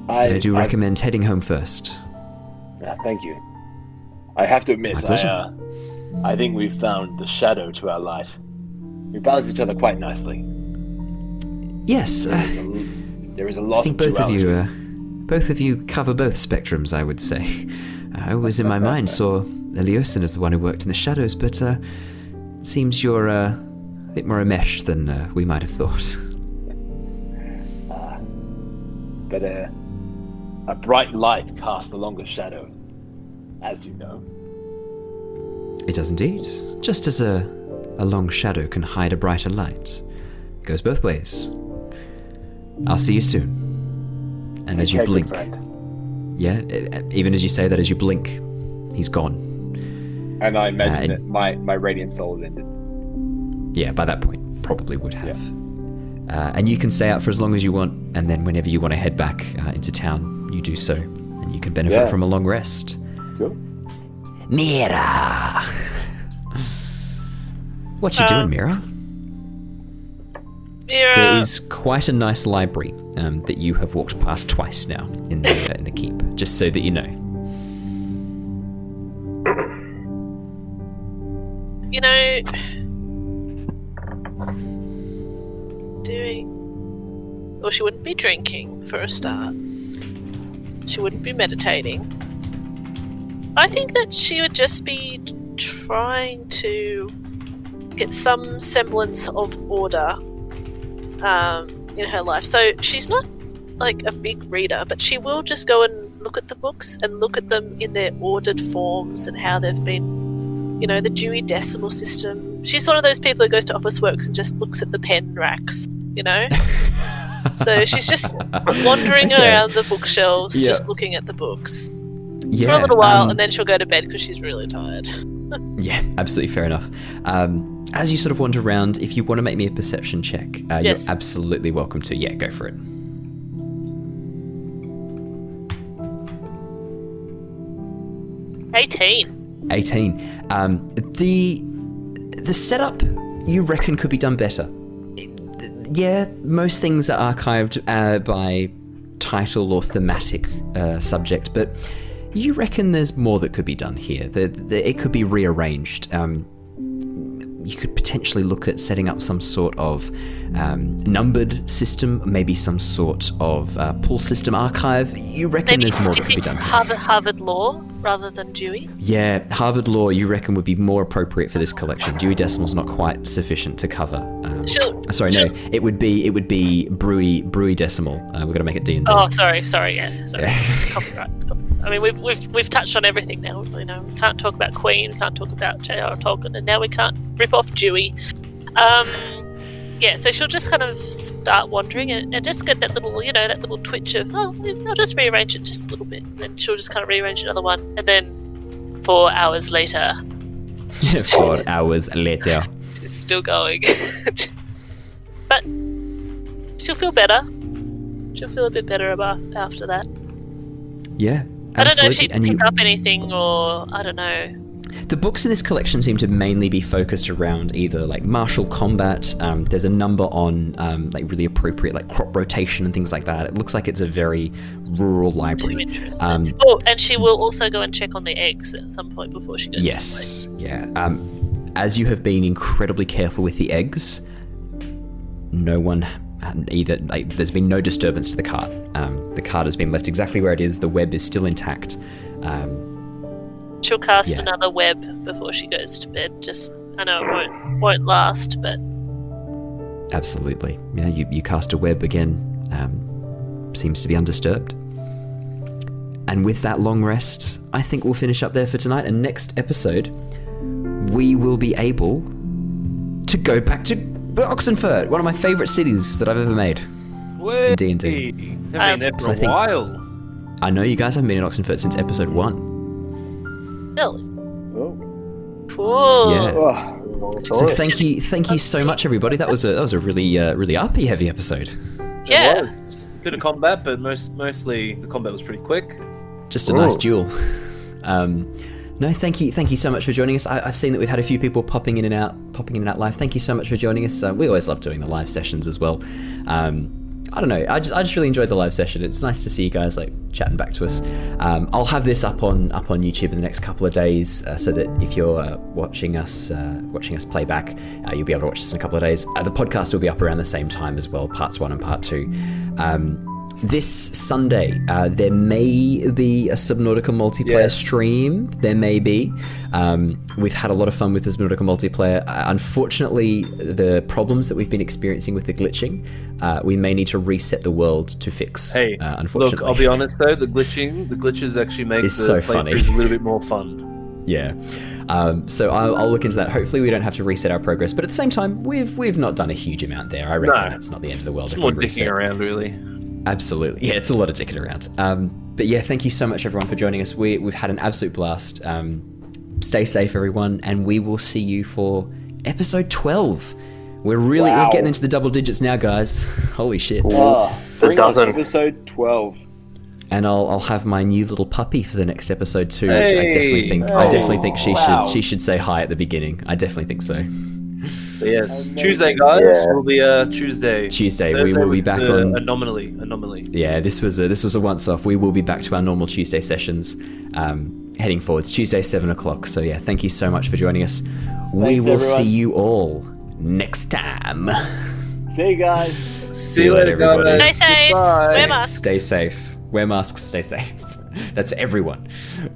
I do recommend heading home first. Thank you. I have to admit, I think we've found the shadow to our light. We balance each other quite nicely. Yes. There is a lot. I think both of you cover both spectrums, I would say. I always in my mind saw Leosin as the one who worked in the shadows, but it seems you're a bit more enmeshed than we might have thought. But a bright light casts the longest shadow, as you know. It does indeed. Just as a long shadow can hide a brighter light. It goes both ways. I'll see you soon. And as you blink, even as you say that, as you blink, he's gone. And I imagine that my radiant soul has ended. Yeah, by that point, probably would have. And you can stay out for as long as you want, and then whenever you want to head back into town, you do so, and you can benefit from a long rest. Cool. Mira! What you doing, Mira? There is quite a nice library that you have walked past twice now in the keep, just so that you know. Well, she wouldn't be drinking for a start. She wouldn't be meditating. I think that she would just be trying to get some semblance of order in her life. So she's not like a big reader, but she will just go and look at the books and look at them in their ordered forms and how they've been, the Dewey Decimal System. She's one of those people who goes to Officeworks and just looks at the pen racks, So she's just wandering around the bookshelves, just looking at the books for a little while, and then she'll go to bed because she's really tired. Yeah, absolutely fair enough. As you sort of wander around, if you want to make me a perception check, you're absolutely welcome to. Yeah, go for it. $18. 18. The setup, you reckon, could be done better. Most things are archived by title or thematic subject, but you reckon there's more that could be done here. It could be rearranged. you could potentially look at setting up some sort of numbered system, maybe some sort of pull system archive. You reckon Maybe there's more that could be done? Harvard Law rather than Dewey? Yeah, Harvard Law, you reckon would be more appropriate for this collection. Dewey Decimal's not quite sufficient to cover. It would be Brewy Decimal. We've got to make it D&D. Oh, sorry, Copyright. I mean, we've touched on everything now. We can't talk about Queen, can't talk about J.R.R. Tolkien, and now we can't rip off Dewey. So she'll just kind of start wandering and just get that little twitch of, I'll just rearrange it just a little bit. And then she'll just kind of rearrange another one, and then 4 hours later. 4 hours later. It's still going. But she'll feel better. She'll feel a bit better after that. Yeah. I don't know if she'd Absolutely. pick up anything, or I don't know. The books in this collection seem to mainly be focused around either like martial combat. There's a number on like really appropriate like crop rotation and things like that. It looks like it's a very rural library. And she will also go and check on the eggs at some point before she goes to sleep. Yeah. As you have been incredibly careful with the eggs, no one either, like, there's been no disturbance to the cart. The cart has been left exactly where it is. The web is still intact. She'll cast another web before she goes to bed. I know it won't last, but absolutely. Yeah, you cast a web again. Seems to be undisturbed. And with that long rest, I think we'll finish up there for tonight. And next episode, we will be able to go back to Oxenfurt, one of my favourite cities that I've ever made. In D&D. Haven't been there for a while. I know you guys haven't been in Oxenfurt since episode 1. really Oh. cool. Yeah. Oh. So thank you so much, everybody. That was a really RP heavy episode. Yeah. Bit of combat, but mostly the combat was pretty quick. Just a nice duel. No, thank you so much for joining us. I've seen that we've had a few people popping in and out live. Thank you so much for joining us. We always love doing the live sessions as well. I don't know. I just really enjoyed the live session. It's nice to see you guys like chatting back to us. I'll have this up on YouTube in the next couple of days, so that if you're watching us play back, you'll be able to watch this in a couple of days. The podcast will be up around the same time as well, parts 1 and part 2. This Sunday, there may be a Subnautica multiplayer stream. There may be. We've had a lot of fun with the Subnautica multiplayer. Unfortunately, the problems that we've been experiencing with the glitching, we may need to reset the world to fix. Hey, unfortunately. look, I'll be honest though, the glitches actually make It's the so funny. playthroughs a little bit more fun. Yeah. So I'll look into that. Hopefully we don't have to reset our progress, but at the same time, we've not done a huge amount there. I reckon that's not the end of the world. It's if more we dicking reset. around, really. Absolutely. Yeah, it's a lot of dicking around. But yeah, thank you so much, everyone, for joining us. We've had an absolute blast. Stay safe, everyone, and we will see you for episode 12. We're getting into the double digits now, guys. Holy shit. Bring us episode 12. And I'll have my new little puppy for the next episode too. Hey. I definitely think she should say hi at the beginning. I definitely think so. But yes, Tuesday, guys. Will be Tuesday. Tuesday, Thursday we will be was back the on anomaly. Yeah, this was a once off. We will be back to our normal Tuesday sessions, heading forwards. Tuesday, 7:00. So yeah, thank you so much for joining us. We will see you all next time. See you guys. See you later, everybody. guys. Stay safe. Goodbye. Wear masks. Stay safe. Wear masks. Stay safe. That's everyone.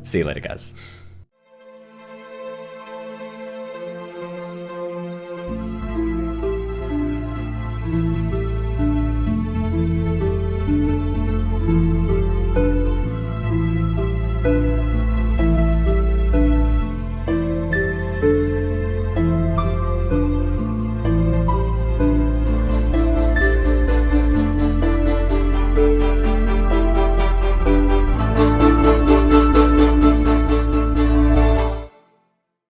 See you later, guys.